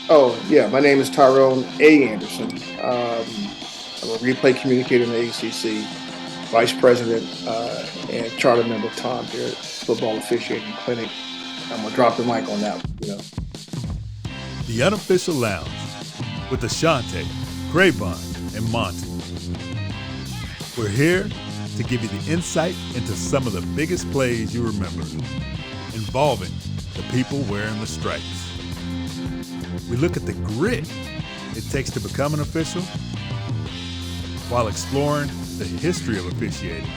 Oh, yeah. My name is Tyrone A. Anderson. I'm a replay communicator in the ACC, vice president, and charter member of Tom here at Football Officiating Clinic. I'm going to drop the mic on that one. The Unofficial Lounge with Ashante, Crayvon, and Monty. We're here to give you the insight into some of the biggest plays you remember, involving the people wearing the stripes. We look at the grit it takes to become an official while exploring the history of officiating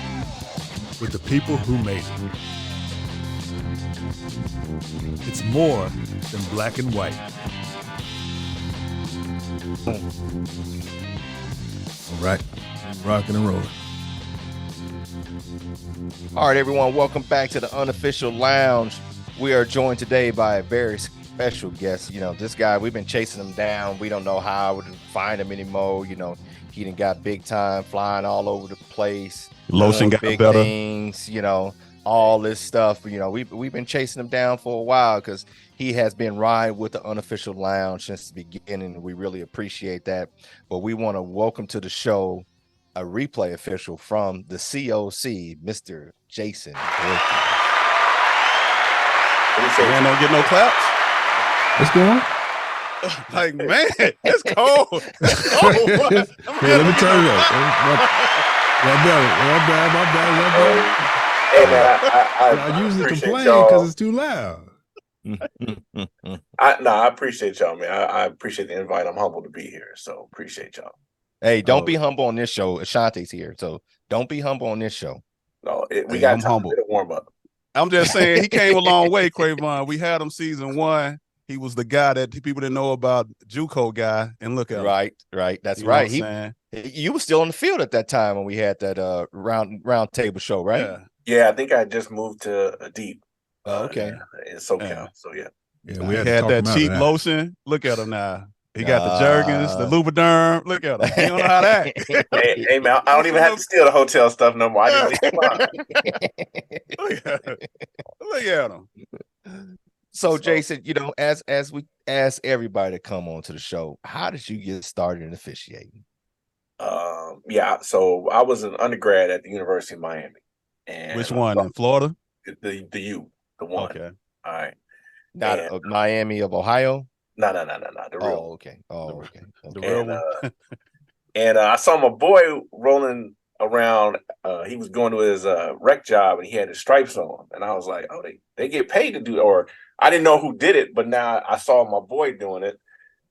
with the people who made it. It's more than black and white. All right, rocking and rolling. All right, everyone, welcome back to the Unofficial Lounge. We are joined today by a very special guest. This guy, we've been chasing him down. We don't know how to find him anymore. He done got big time, flying all over the place. Lotion got big better. Things, all this stuff. We've been chasing him down for a while because he has been riding with the Unofficial Lounge since the beginning. We really appreciate that. But we want to welcome to the show a replay official from the COC, Mr. Jason Boykin. Man, don't get no claps. What's going on? Like, man, it's cold. It's cold. Hey, let me turn it up. My bad. Hey man, I usually appreciate complain y'all. because it's too loud. I appreciate y'all, man. I appreciate the invite. I'm humbled to be here, so appreciate y'all. Hey, don't be humble on this show. Ashante's here, so don't be humble on this show. No, we Hey, got I'm time humble. to warm up. I'm just saying he came a long way, Crayvon. We had him season 1. He was the guy that people didn't know about, JUCO guy, and look at him. Right. That's You know right. what I'm saying? You were still on the field at that time when we had that round table show, right? Yeah. Yeah, I think I just moved to Deep. Oh, okay. In SoCal. Yeah. So yeah. Yeah, He we had had to talk that him out of cheap that. lotion. Look at him now. He got the Jergens, the Lubriderm. Look at him. He don't know how to act. Hey man, I don't even have to steal the hotel stuff no more. I just Look at him. Look at him. So Jason, as we ask everybody to come on to the show, how did you get started in officiating? Yeah, so I was an undergrad at the University of Miami. And Which one? In Florida? The U, the one. Okay. All right. Not And- Miami of Ohio. No, the real. Oh, okay. Oh, okay. The real one. And I saw my boy rolling around. He was going to his rec job, and he had his stripes on. And I was like, oh, they get paid to do it. Or I didn't know who did it, but now I saw my boy doing it.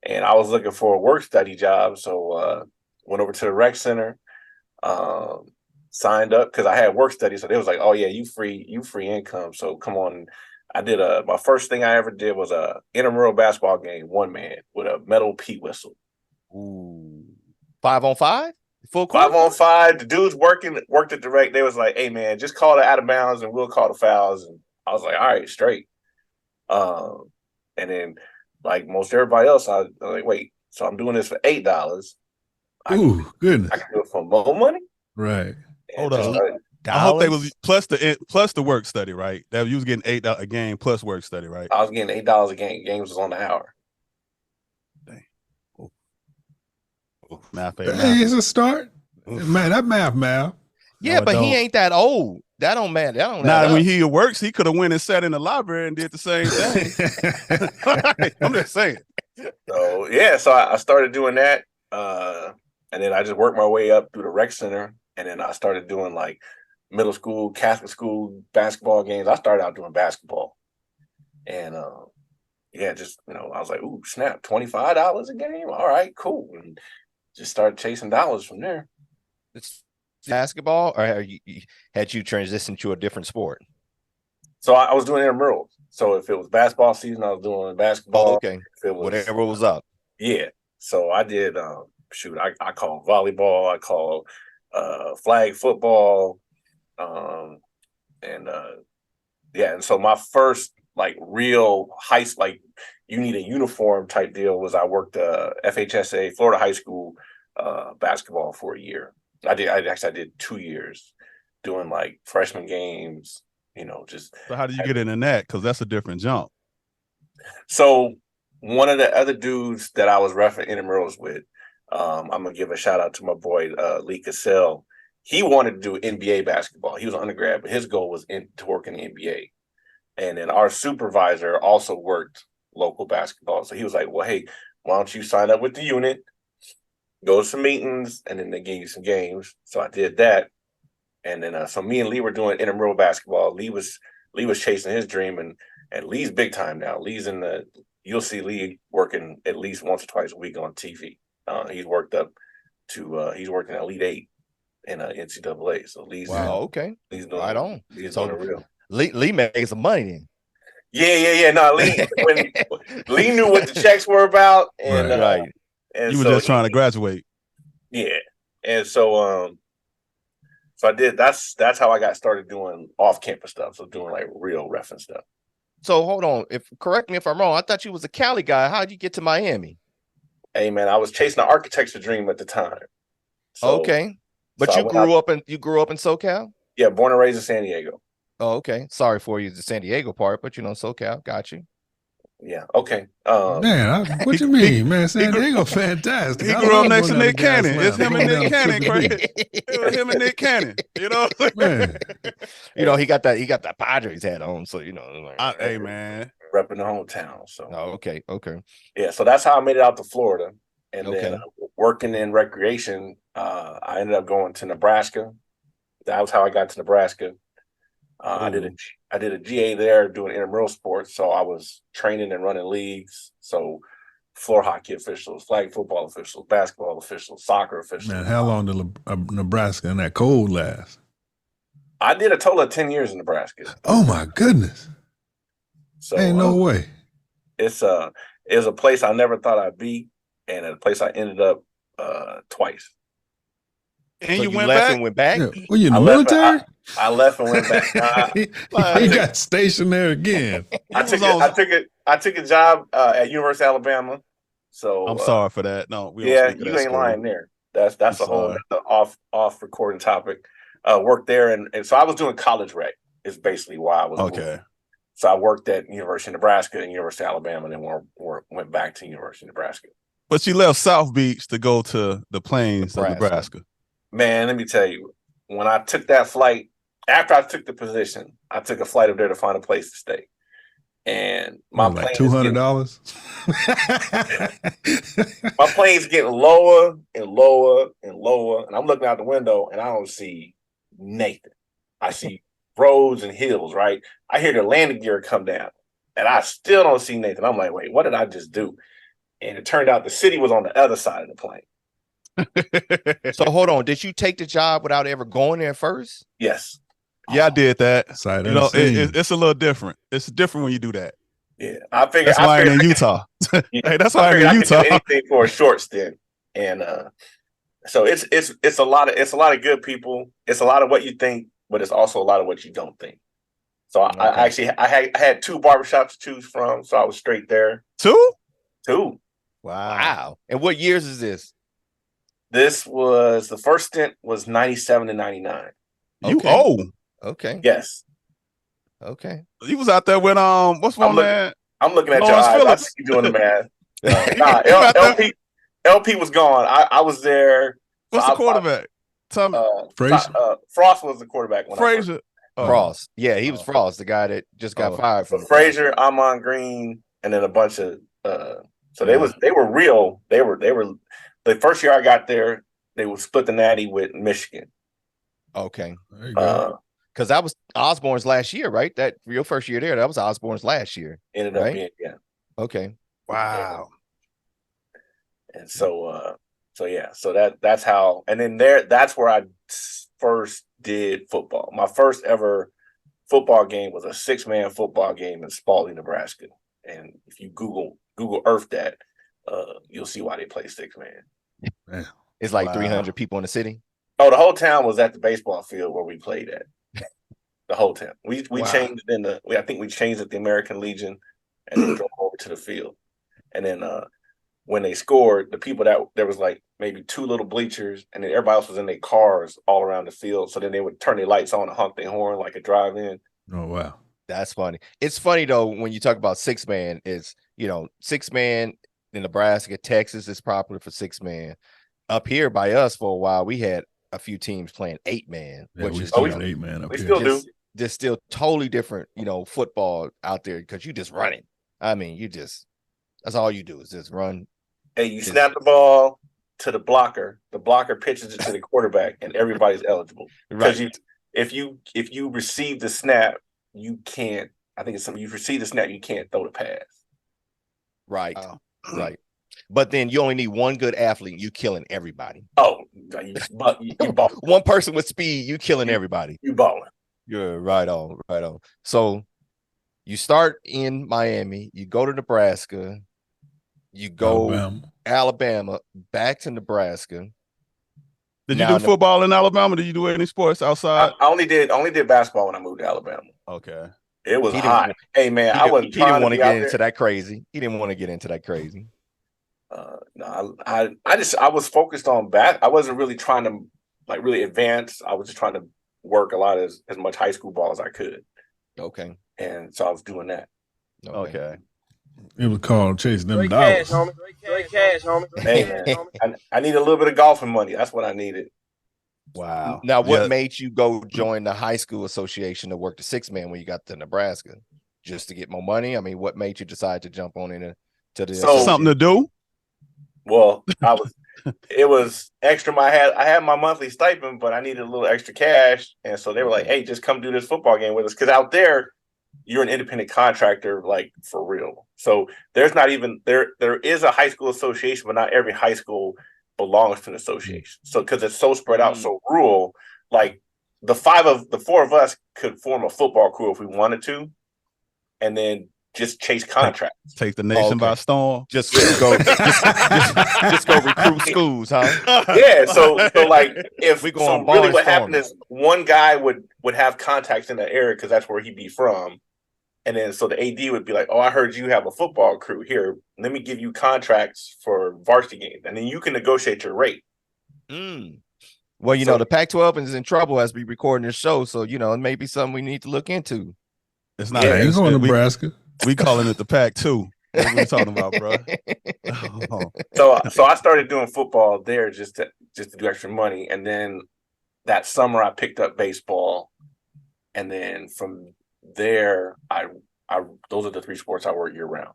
And I was looking for a work study job. So went over to the rec center, signed up because I had work study. So they was like, oh, yeah, you free income. So come on. I did my first thing I ever did was a intramural basketball game, one man with a metal P whistle. Ooh. 5-on-5? Full court? 5-on-5. The dudes worked at the rec. They was like, hey man, just call it out of bounds and we'll call the fouls. And I was like, all right, straight. And then like most everybody else, I was like, wait, so I'm doing this for $8. Ooh, goodness. I can do it for more money. Right. Hold on. I hope they was plus the work study, right? That you was getting $8 a game plus work study, right? I was getting $8 a game. Games was on the hour. Math, Hey, it's a start. Man, that math. Yeah, No, but it he don't. ain't that old. That don't matter. That don't Now, matter. when he works, he could have went and sat in the library and did the same thing. I'm just saying. So yeah, so I started doing that. And then I just worked my way up through the rec center. And then I started doing like middle school, Catholic school basketball games. I started out doing basketball. And yeah, just I was like, ooh, snap, $25 a game. All right, cool. And just started chasing dollars from there. It's basketball, or had you transitioned to a different sport? So I was doing intramurals. So if it was basketball season, I was doing basketball. Oh, okay. If it was, Whatever was up. Yeah. So I did I call volleyball, I call flag football. And so my first like real like you need a uniform type deal was I worked FHSA Florida high school basketball for a year. I did 2 years doing like freshman games, just So how did you get into that? Because that's a different jump. so one of the other dudes that I was roughing intramurals with, I'm gonna give a shout out to my boy Lee Cassell. He wanted to do NBA basketball. He was an undergrad, but his goal was to work in the NBA. And then our supervisor also worked local basketball. So he was like, well, hey, why don't you sign up with the unit, go to some meetings, and then they give you some games. So I did that. And then so me and Lee were doing intramural basketball. Lee was chasing his dream, and Lee's big time now. Lee's you'll see Lee working at least once or twice a week on TV. He's worked up to he's working at Elite Eight in NCAA. So Lee's okay. Lee's doing right on. Lee's So doing real. Lee made some money then. Yeah. No, Lee Lee knew what the checks were about, and right. And you were just trying to graduate. Yeah, and so I did. That's how I got started doing off campus stuff. So doing like real reference stuff. So hold on. Correct me if I'm wrong. I thought you was a Cali guy. How'd you get to Miami? Hey man, I was chasing an architecture dream at the time. So, okay, but you grew up in SoCal. Yeah, born and raised in San Diego. Oh, okay. Sorry for you, the San Diego part, but SoCal. Got you. Yeah. Okay. Man, what you mean, man? San Diego, fantastic. He grew up next to Nick Cannon. It's him and Nick Cannon, Craig. It was him and Nick Cannon. Man. He got that Padres hat on, so hey man, repping the hometown. So okay. Yeah, so that's how I made it out to Florida, and then working in recreation, I ended up going to Nebraska. That was how I got to Nebraska. I did a GA there doing intramural sports, so I was training and running leagues. So floor hockey officials, flag football officials, basketball officials, soccer officials. Man, how long did Nebraska in that cold last? I did a total of 10 years in Nebraska. Oh my goodness! So ain't no way. It was a place I never thought I'd be, and a place I ended up twice. And so you went left back? and went back? Yeah. Were you in the military? I left and went back. You got stationed there again. I took a job at University of Alabama. So I'm sorry for that. No, you ain't lying there. That's a whole off recording topic. Worked there, and so I was doing college rec. Is basically why I was moving. So I worked at University of Nebraska and University of Alabama, and then went back to University of Nebraska. But you left South Beach to go to the plains of Nebraska. Man, let me tell you, when I took that flight, after I took the position, I took a flight up there to find a place to stay. And my plane $200. My plane's getting lower and lower and lower, and I'm looking out the window and I don't see Nathan. I see roads and hills. Right, I hear the landing gear come down, and I still don't see Nathan. I'm like, wait, what did I just do? And it turned out the city was on the other side of the plane. So hold on, did you take the job without ever going there first? Yes. Yeah, I did that. It's a little different. It's different when you do that. Yeah, I figured that's why I'm in Utah. Hey, that's why I'm in Utah. Anything for a short stint, and so it's a lot of good people. It's a lot of what you think, but it's also a lot of what you don't think. So I had two barbershops to choose from, so I was straight there. Two. Wow. And what years is this? This was the first stint was 97 to 99. You old. Okay. Yes. Okay. You was out there with what's one man? I'm looking at your eyes. I see you doing the math. LP was gone. I was there. What's the quarterback? Tell me. Frost was the quarterback. Frazier. Frost. Yeah, he was Frost, the guy that just got fired from Frazier, Amon Green, and then a bunch of so they were real. They were the first year I got there, they would split the natty with Michigan. Okay. Because that was Osborne's last year, right? That your first year there, that was Osborne's last year. Ended up being, yeah. Okay. Wow. And so that's how, and then that's where I first did football. My first ever football game was a 6-man football game in Spalding, Nebraska. And if you Google Earth that, you'll see why they play 6-man. It's like 300 people in the city. Oh, the whole town was at the baseball field where we played at. The whole town. We changed it I think we changed it the American Legion, and then drove over to the field. And then when they scored, the people there was like maybe 2 little bleachers, and then everybody else was in their cars all around the field. So then they would turn their lights on and honk their horn like a drive-in. Oh wow. That's funny. It's funny though when you talk about 6-man, is six man in Nebraska, Texas is popular for six man. Up here by us for a while, we had a few teams playing 8-man, Yeah, which we is still got 8-man up we here. still do. Just still totally different, football out there because you just running. I mean, that's all you do is just run. Hey, you snap the ball to the blocker pitches it to the quarterback, and everybody's eligible. Because if you receive the snap, you can't. I think it's something. You receive the snap, you can't throw the pass. Right, right. But then you only need one good athlete. You killing everybody. Oh, you balling. One person with speed, you killing everybody. You balling. You're right on, right on. So you start in Miami, you go to Nebraska, you go Alabama, back to Nebraska. Did you do football in Alabama? Did you do any sports outside? I only did basketball when I moved to Alabama. Okay. It was hot. Hey man, he didn't want to get into that crazy. He didn't want to get into that crazy. No, I was focused on I wasn't really trying to really advance. I was just trying to work a lot as much high school ball as I could. Okay. And so I was doing that. Okay. It was called chasing them dollars. Great cash, homie. Hey man, I need a little bit of golfing money. That's what I needed. Wow. Now, what made you go join the high school association to work the six man when you got to Nebraska? Just to get more money? I mean, what made you decide to jump on into the something to do? Well, it was extra. I had my monthly stipend, but I needed a little extra cash. And so they were like, hey, just come do this football game with us. Because out there, you're an independent contractor, like for real. So there's not even there is a high school association, but not every high school belongs to an association. So because it's so spread out, so rural, like the four of us could form a football crew if we wanted to, and then just chase contracts. Take the nation by storm. Just go recruit schools, huh? Yeah. So like if we go so on really what happened is one guy would have contacts in that area because that's where he'd be from. And then so the AD would be like, oh, I heard you have a football crew here. Let me give you contracts for varsity games. And then you can negotiate your rate. Well, the Pac-12 is in trouble as we recording this show. So, it may be something we need to look into. It's not it's going to Nebraska. We calling it the Pac-2. What are we talking about, bro? So I started doing football there just to do extra money. And then that summer I picked up baseball. And then from there, I those are the three sports I work year round.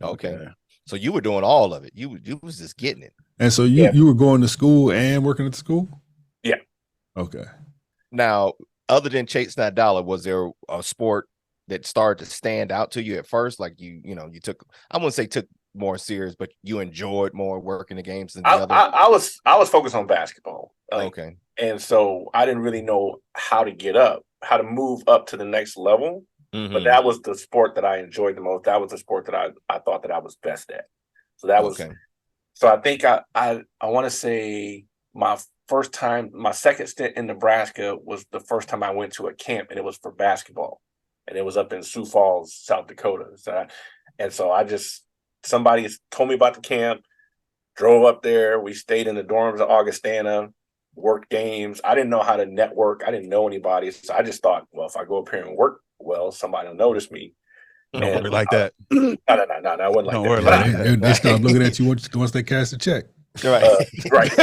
Okay. So you were doing all of it. You was just getting it. And so you were going to school and working at the school? Yeah. Okay. Now, other than chasing that dollar, was there a sport that started to stand out to you at first? Like you took, I wouldn't say took more serious, but you enjoyed more working the games than the other? I was focused on basketball. Okay. And so I didn't really know how to move up to the next level. Mm-hmm. But that was the sport that I enjoyed the most. That was the sport that I thought that I was best at. So that was, so I think I want to say my second stint in Nebraska was the first time I went to a camp, and it was for basketball. And it was up in Sioux Falls, South Dakota. So somebody told me about the camp, drove up there. We stayed in the dorms at Augustana, worked games. I didn't know how to network. I didn't know anybody. So I just thought, well, if I go up here and work well, somebody will notice me. Don't worry like that. No, I wasn't like that. Worry like that. They start looking at you once they cast a check. Right. Right.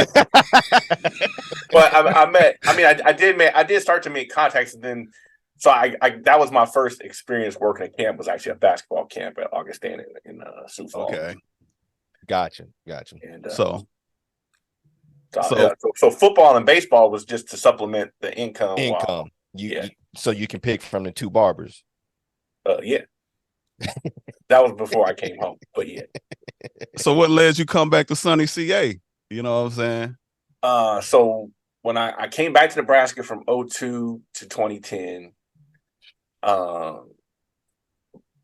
But I did start to make contacts, and then so I that was my first experience working at camp, was actually a basketball camp at Augustana in Sioux Falls. Okay. Gotcha. And so football and baseball was just to supplement the income. So you can pick from the two barbers. Yeah. That was before I came home, but yeah. So what led you come back to Sunny CA? You know what I'm saying? So when I came back to Nebraska from 2002 to 2010,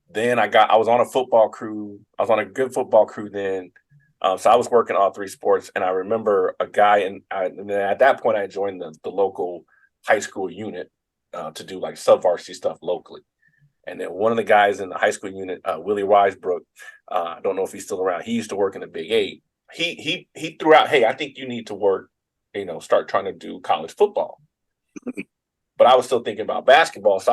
then I was on a football crew. I was on a good football crew then. So I was working all three sports, and I remember a guy, and at that point I joined the local high school unit to do like sub-varsity stuff locally. And then one of the guys in the high school unit, Willie Risebrook, I don't know if he's still around. He used to work in the Big 8. He threw out, hey, I think you need to work, start trying to do college football. But I was still thinking about basketball, so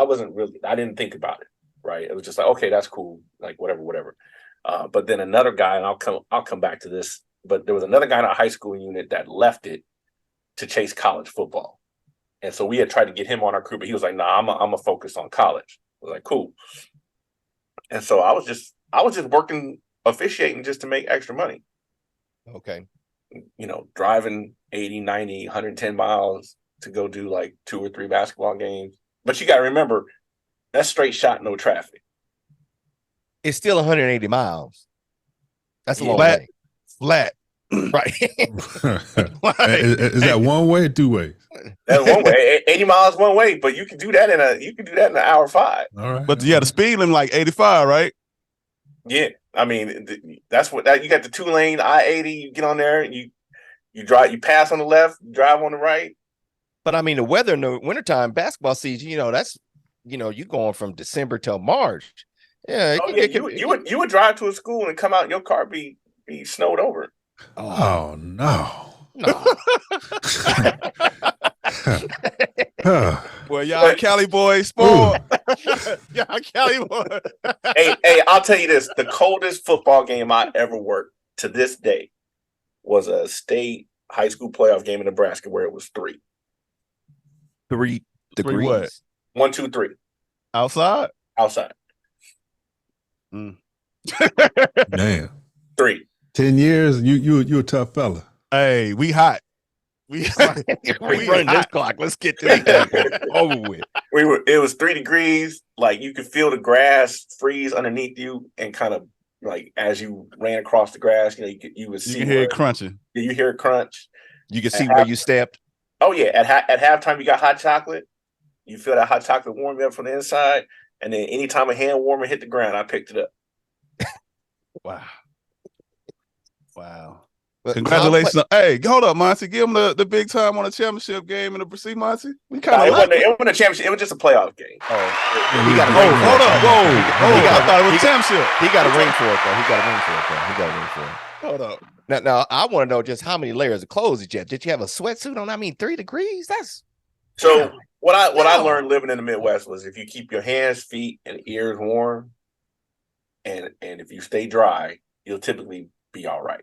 I didn't think about it. right? It was just like, okay, that's cool, like whatever. But then another guy, and I'll come back to this, but there was another guy in our high school unit that left it to chase college football. And so we had tried to get him on our crew, but he was like, nah, I'm a focus on college. I was like, cool. And so I was just working officiating just to make extra money. Okay. Driving 80, 90, 110 miles to go do like 2 or 3 basketball games. But you got to remember, that's straight shot, no traffic. It's still 180 miles. That's a long Flat. way. Flat. Right. Is that one way or 2 ways? That's one way. 80 miles one way, but you can do that in an hour 5. All right. But the speed limit like 85, right? Yeah. I mean, that's what you got the 2-lane I-80, you get on there and you drive, you pass on the left, you drive on the right. But I mean, the weather in the wintertime, basketball season, that's, you're going from December till March. Yeah. You would drive to a school and come out and your car be snowed over. Oh, no. No. Well, y'all Cali boys spoiled. Y'all Cali boys. hey, I'll tell you this. The coldest football game I ever worked to this day was a state high school playoff game in Nebraska where it was 3. 3 degrees. What? 1, 2, 3. Outside? Outside. Damn. 3. 10 years, you a tough fella. Hey, we hot. We run this clock. Let's get this thing over with. It was 3 degrees. Like you could feel the grass freeze underneath you, and kind of like as you ran across the grass, you would see. You can hear it crunching. You hear it crunch. You can see where you stepped. Oh yeah, at halftime you got hot chocolate. You feel that hot chocolate warm you up from the inside, and then anytime a hand warmer hit the ground, I picked it up. Wow. But Congratulations. Hey, hold up, Monty. Give them the big time on a championship game in the see, Monty. We kind of it wasn't a championship. It was just a playoff game. He got a ring for hold it. up. Whoa. I thought it was a championship. He got a ring for it, though. Hold up. Now I want to know just how many layers of clothes did you have? Did you have a sweatsuit on? I mean, 3 degrees? That's so what I learned living in the Midwest was if you keep your hands, feet, and ears warm, and if you stay dry, you'll typically be all right.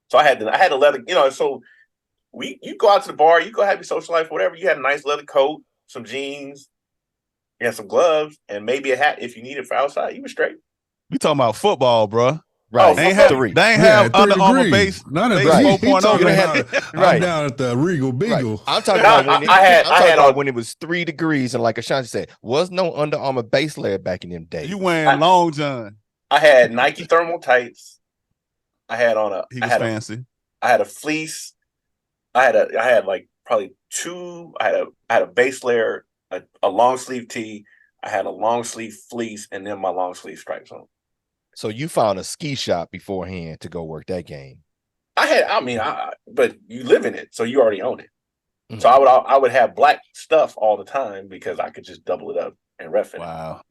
So I had to let it, so you go out to the bar, you go have your social life, whatever. You had a nice leather coat, some jeans, and some gloves, and maybe a hat if you need it for outside. You were straight. We talking about football, bro. right. They ain't have Under Armour base. Not at base the 4.0. I'm down at the Regal Beagle. Right. I'm talking about when I had when it was 3 degrees, and like Ashanti said, was no Under Armour base layer back in them days. You wearing long john. I had Nike thermal tights. I had on He was fancy. I had a fleece. I had like probably 2. I had a base layer, a long sleeve tee. I had a long sleeve fleece, and then my long sleeve stripes on. So you found a ski shop beforehand to go work that game. But you live in it, so you already own it. Mm-hmm. So I would have black stuff all the time because I could just double it up and ref it. Wow.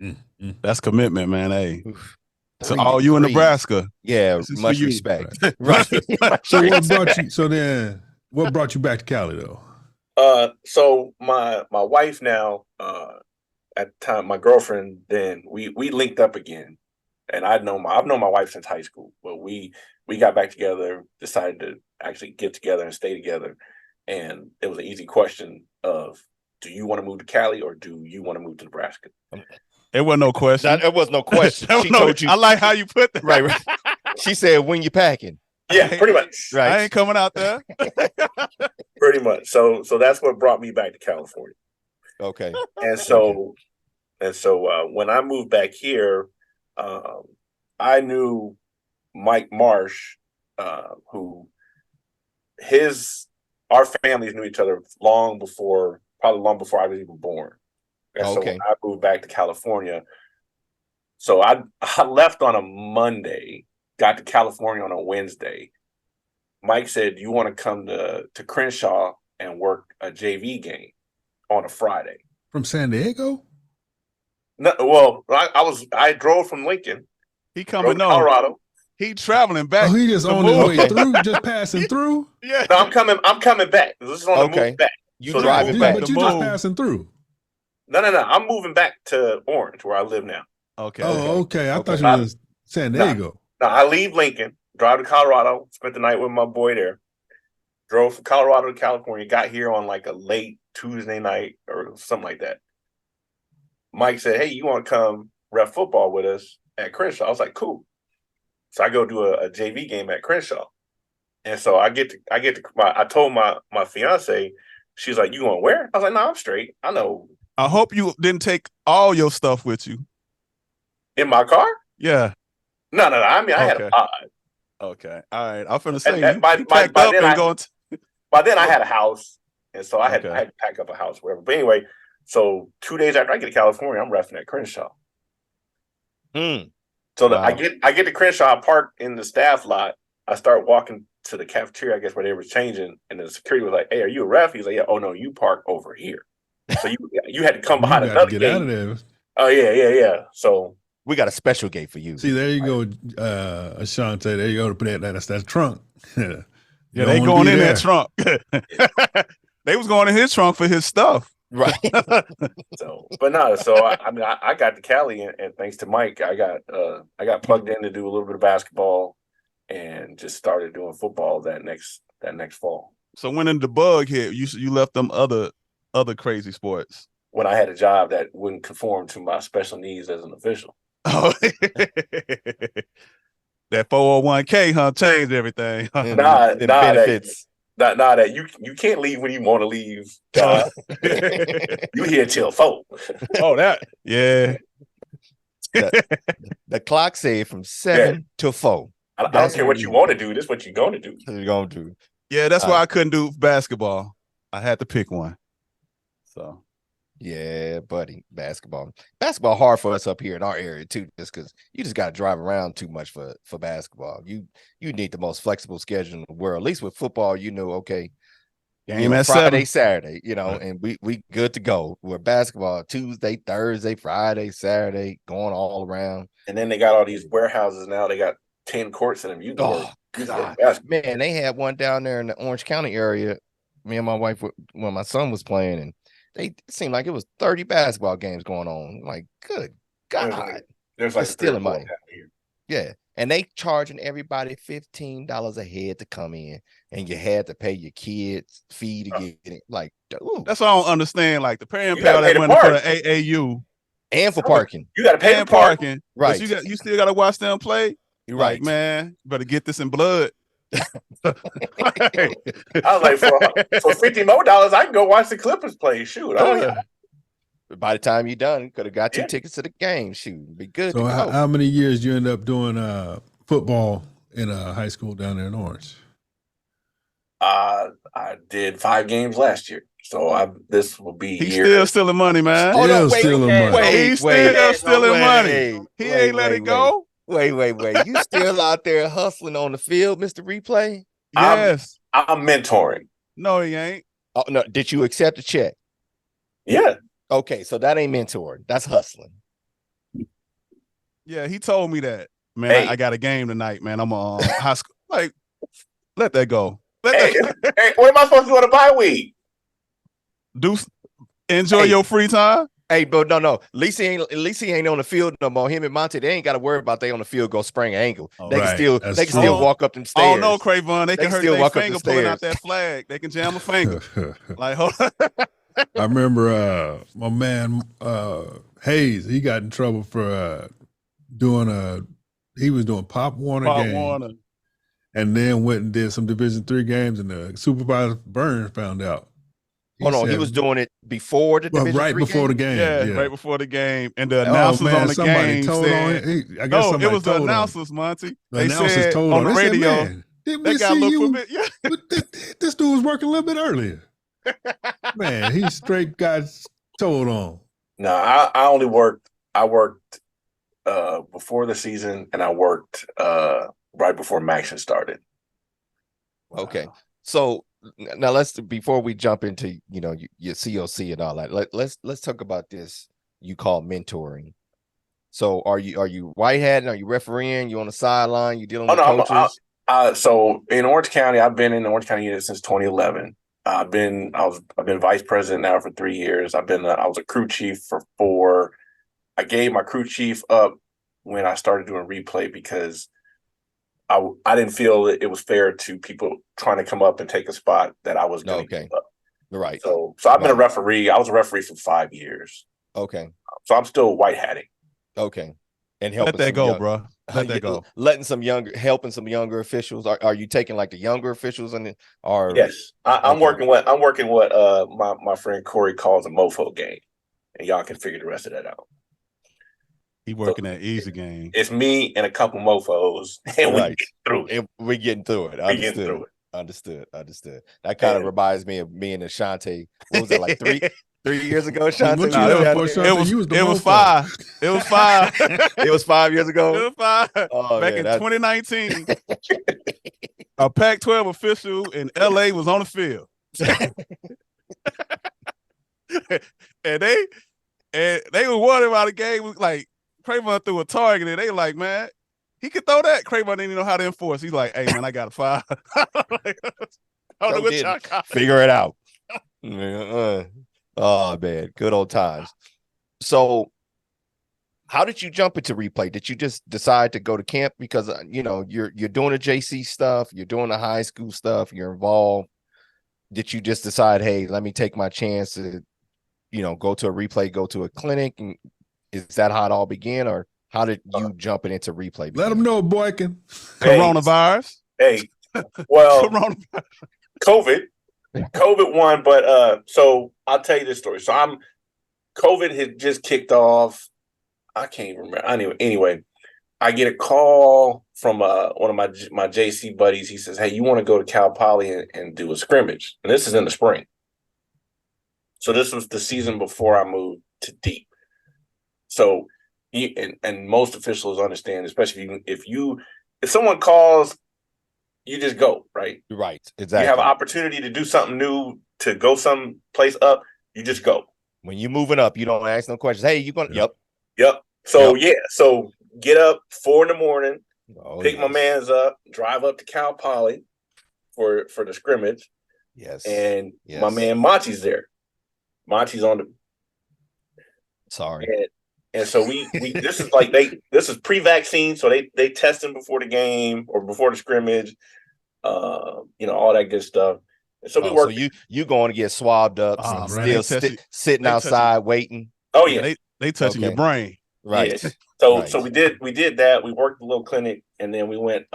That's commitment, man. Hey. Oof. So all you in Nebraska. Yeah, much respect. Right. So what brought you back to Cali though? So my wife now, at the time, my girlfriend, then we linked up again. And I've known my wife since high school, but we got back together, decided to actually get together and stay together. And it was an easy question of, do you want to move to Cali or do you want to move to Nebraska? It wasn't no question. It was no question. She told you. I like how you put that. Right. She said, when you packing. Yeah, pretty much. Right. I ain't coming out there. Pretty much. So that's what brought me back to California. Okay. And so when I moved back here, I knew Mike Marsh, who our families knew each other probably long before I was even born. And so when I moved back to California, so I left on a Monday, got to California on a Wednesday. Mike said, "You want to come to Crenshaw and work a JV game on a Friday?" From San Diego? No, well, I drove from Lincoln. He coming on Colorado. He traveling back. Oh, he just on his way through, just passing through? Yeah. No, I'm coming back. This is on the move back. You driving back. But you just passing through. No. I'm moving back to Orange, where I live now. Okay. Oh, okay. I thought you Not- was San Nah. Diego. Now I leave Lincoln, drive to Colorado, spent the night with my boy there, drove from Colorado to California, got here on like a late Tuesday night or something like that. Mike said, "Hey, you want to come ref football with us at Crenshaw?" I was like, "Cool." So I go do a JV game at Crenshaw, and so I told my fiance, she's like, "You going where?" I was like, "No, I'm straight. I know." I hope you didn't take all your stuff with you. In my car? Yeah. No. I mean, I had a Okay. pod. Okay. All right. I'm finna say And you packed up and going. By then I had a house, and so I had Okay. to pack up a house, whatever. But anyway, so 2 days after I get to California, I'm reffing at Crenshaw. So Wow. I get to Crenshaw, I park in the staff lot. I start walking to the cafeteria, I guess, where they were changing, and the security was like, "Hey, are you a ref?" He's like, "Yeah." "Oh no, you park over here." So you had to come You behind got to another get gate. out of there. Oh yeah. So We got a special gate for you. See, there you go, Ashante. There you go to put that's that trunk. Yeah, they going in that trunk. They was going in his trunk for his stuff. Right. but no, so I mean, I got to Cali, and thanks to Mike, I got plugged in to do a little bit of basketball, and just started doing football that next fall. So when the bug hit, you left them other crazy sports. When I had a job that wouldn't conform to my special needs as an official. Oh, that 401k, changed everything. Nah, benefits. That you can't leave when you want to leave. You here till 4. Oh, that yeah. The clock said from 7 to 4. I don't care what you want to do. This is what you're going to do. You're going to. Yeah, that's why I couldn't do basketball. I had to pick one. So. Yeah, buddy. Basketball hard for us up here in our area too, just because you just got to drive around too much for basketball. You need the most flexible schedule in the world. At least with football, okay, game at Friday, 7. Saturday, and we good to go. Where basketball Tuesday, Thursday, Friday, Saturday, going all around. And then they got all these warehouses now. They got 10 courts in them. You go, God, man, they had one down there in the Orange County area. Me and my wife, when my son was playing, and it seemed like it was 30 basketball games going on. Like, good God. There's like stealing money. Yeah. And they charging everybody $15 a head to come in, and you had to pay your kids fee to get it. Like, dude. That's what I don't understand. Like the parent pay all that money for the AAU and for parking. You got to pay for parking, right? But you still got to watch them play. You're right, like, man. Better get this in blood. I was like, for $50 more, I can go watch the Clippers play. Shoot, by the time you're done, could have got 2 tickets to the game. Shoot, be good. So how many years you end up doing football in high school down there in Orange? I did 5 games last year, so this will be. He's still stealing money, man. Still stealing money. He's still stealing money. He ain't let it go. Wait. You still out there hustling on the field, Mr. Replay? Yes. I'm mentoring. No, he ain't. Oh, no. Did you accept a check? Yeah. Okay, so that ain't mentoring. That's hustling. Yeah, he told me that. Man, hey. I got a game tonight, man. I'm on high school. Like, let that go. Hey, what am I supposed to do on a bye week? Enjoy your free time. Hey, but no. At least he ain't on the field no more. Him and Monty, they ain't got to worry about they on the field go sprain an ankle. They can still walk up them stairs. Oh no, Cravon, they can hurt their finger pulling out that flag. They can jam a finger. Like, hold on. I remember my man Hayes. He got in trouble for he was doing Pop Warner games, and then went and did some Division III games, and the supervisor Burns found out. He was doing it before the Division right before game? the game. Yeah, right before the game. And the announcers on the game said, it was the announcers, Monty. The announcers told on the radio. They got a little bit. Yeah. This dude was working a little bit earlier. Man, he straight got told on. No, I worked before the season, and I worked right before Maction started. Okay. So now before we jump into your COC and all that, let's talk about this you call mentoring. So are you white hatting? Are you refereeing? You on the sideline? You dealing with coaches? So in Orange County, I've been in the Orange County unit since 2011. I've been vice president now for 3 years. I was a crew chief for 4. I gave my crew chief up when I started doing replay because I didn't feel it was fair to people trying to come up and take a spot that I was going to give up. Right. So I've been a referee. I was a referee for 5 years. Okay. So I'm still white hatting. Okay. And helping let that go, bro. Let that go. Helping some younger officials. Are you taking like the younger officials or yes? I'm working what my friend Corey calls a mofo game, and y'all can figure the rest of that out. He working that easy game. It's me and a couple mofos, and we're getting through it. Understood. That kind of reminds me of me and Ashante. What was that, like 3 years ago, Ashante? It was 5. It was 5. It was 5 years ago. It was 5. Back in 2019. A Pac-12 official in LA was on the field. and they were wondering about the game. Was like Craven threw a target, and they like, man, he could throw that. Craven didn't even know how to enforce. He's like, hey man, I got a 5. I don't know what y'all call it. Figure it out. Oh man, good old times. So how did you jump into replay? Did you just decide to go to camp because you're doing the JC stuff, you're doing the high school stuff, you're involved? Did you just decide, hey, let me take my chance to go to a replay, go to a clinic? And is that how it all began, or how did you jump into replay? Let them know, Boykin. Coronavirus. Hey, well, COVID one, but so I'll tell you this story. So COVID had just kicked off. I can't remember. Anyway, I get a call from one of my JC buddies. He says, hey, you want to go to Cal Poly and do a scrimmage? And this is in the spring. So this was the season before I moved to deep. So and most officials understand, especially if someone calls, you just go, right? Right, exactly. You have an opportunity to do something new, to go someplace up, you just go. When you're moving up, you don't ask no questions. Hey, you going? Yep. So so get up 4 a.m, pick my mans up, drive up to Cal Poly for the scrimmage. Yes. And my man Monty's there. Monty's on the. Sorry. And so we this is pre-vaccine, so they test him before the game or before the scrimmage, all that good stuff. And so we work. So you going to get swabbed up, still sitting outside waiting. Oh yeah, they touching your brain, right? Yeah. So we did that. We worked a little clinic, and then we went.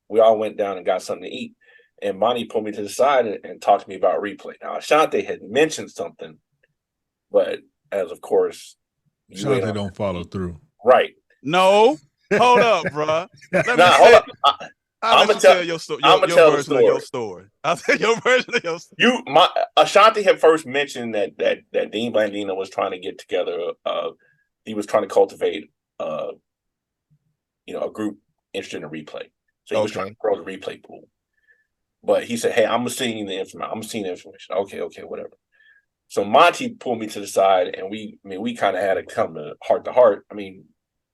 We all went down and got something to eat. And Monty pulled me to the side and talked to me about replay. Now Ashante had mentioned something, but as of course. Ashante don't follow through. Right. No. Hold up, bro. Hold up. I'm gonna tell your story. Your version of your story. I'll tell your version of your story. Ashanti had first mentioned that Dean Blandino was trying to get together. He was trying to cultivate, a group interested in replay. So he was trying to grow the replay pool. But he said, "Hey, I'm seeing the information. Okay, whatever." So Monty pulled me to the side, and we kind of had to come to heart. I mean,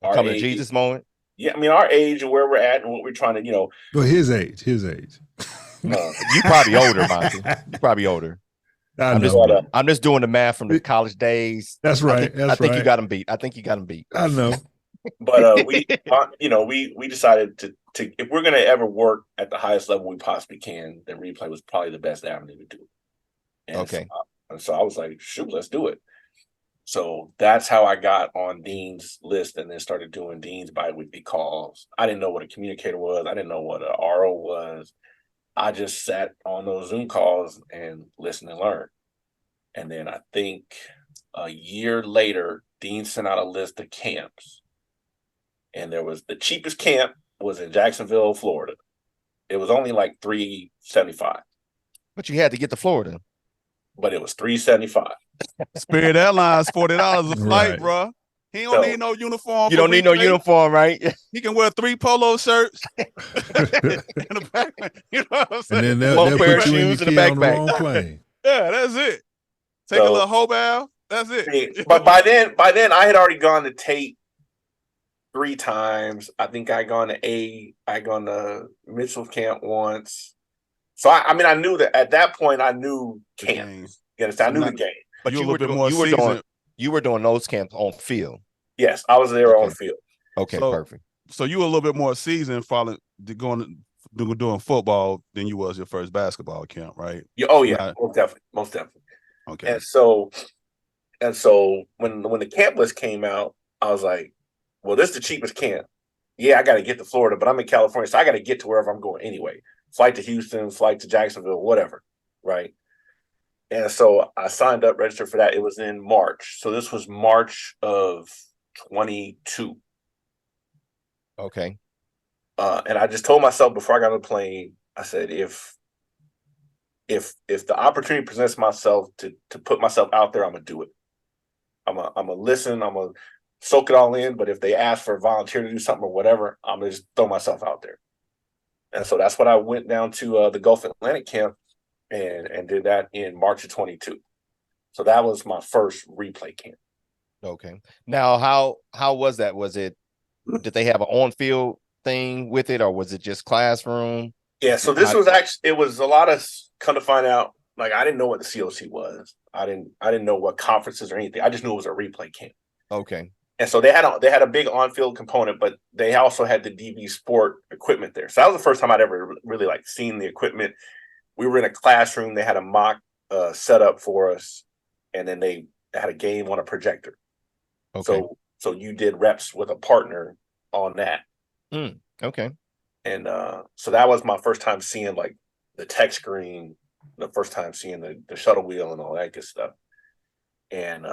come to Jesus moment. Yeah, I mean, our age and where we're at and what we're trying to, Well, his age. You probably older, Monty. You probably older. I'm just doing the math from the college days. That's right. I think you got him beat. I know. But we decided to if we're going to ever work at the highest level we possibly can, then replay was probably the best avenue to do it. And so I was like, shoot, let's do it. So that's how I got on Dean's list and then started doing Dean's biweekly calls. I didn't know what a communicator was. I didn't know what an RO was. I just sat on those Zoom calls and listened and learned. And then I think a year later, Dean sent out a list of camps. And there was the cheapest camp was in Jacksonville, Florida. It was only like $375. But you had to get to Florida. But it was $375. Spirit Airlines $40 a flight, bro. He don't need no uniform. You don't need no uniform, right? He can wear 3 polo shirts in the back. You know what I'm saying? And then they'll put you in the wrong plane. Yeah, that's it. Take a little hobo. That's it. But by then I had already gone to Tate 3 times. I think I gone to Mitchell camp once. So I knew that at that point I knew camp. You understand? I knew the game. But you were doing those camps on field. Yes, I was there on field. Okay, So, perfect. So you were a little bit more seasoned doing football than you was your first basketball camp, right? Oh yeah, most definitely. Okay. And so when the camp list came out, I was like, well, this is the cheapest camp. Yeah, I got to get to Florida, but I'm in California, so I got to get to wherever I'm going anyway. Flight to Houston, flight to Jacksonville, whatever, right? And so I signed up, registered for that. It was in March. So this was March of 22. Okay. And I just told myself before I got on the plane, I said, if the opportunity presents myself to put myself out there, I'm gonna do it. I'm gonna listen. I'm gonna soak it all in. But if they ask for a volunteer to do something or whatever, I'm gonna just throw myself out there. And so that's what I went down to the Gulf Atlantic camp and did that in March of 22. So that was my first replay camp. Okay. Now, how was that? Did they have an on-field thing with it, or was it just classroom? Yeah. So this was actually, it was a lot of, come to find out, like I didn't know what the COC was. I didn't know what conferences or anything. I just knew it was a replay camp. Okay. And so they had a big on-field component, but they also had the DB Sport equipment there. So that was the first time I'd ever really like seen the equipment. We were in a classroom. They had a mock set up for us, and then they had a game on a projector. Okay. So you did reps with a partner on that. Okay. And so that was my first time seeing like the tech screen, the first time seeing the shuttle wheel and all that good stuff. And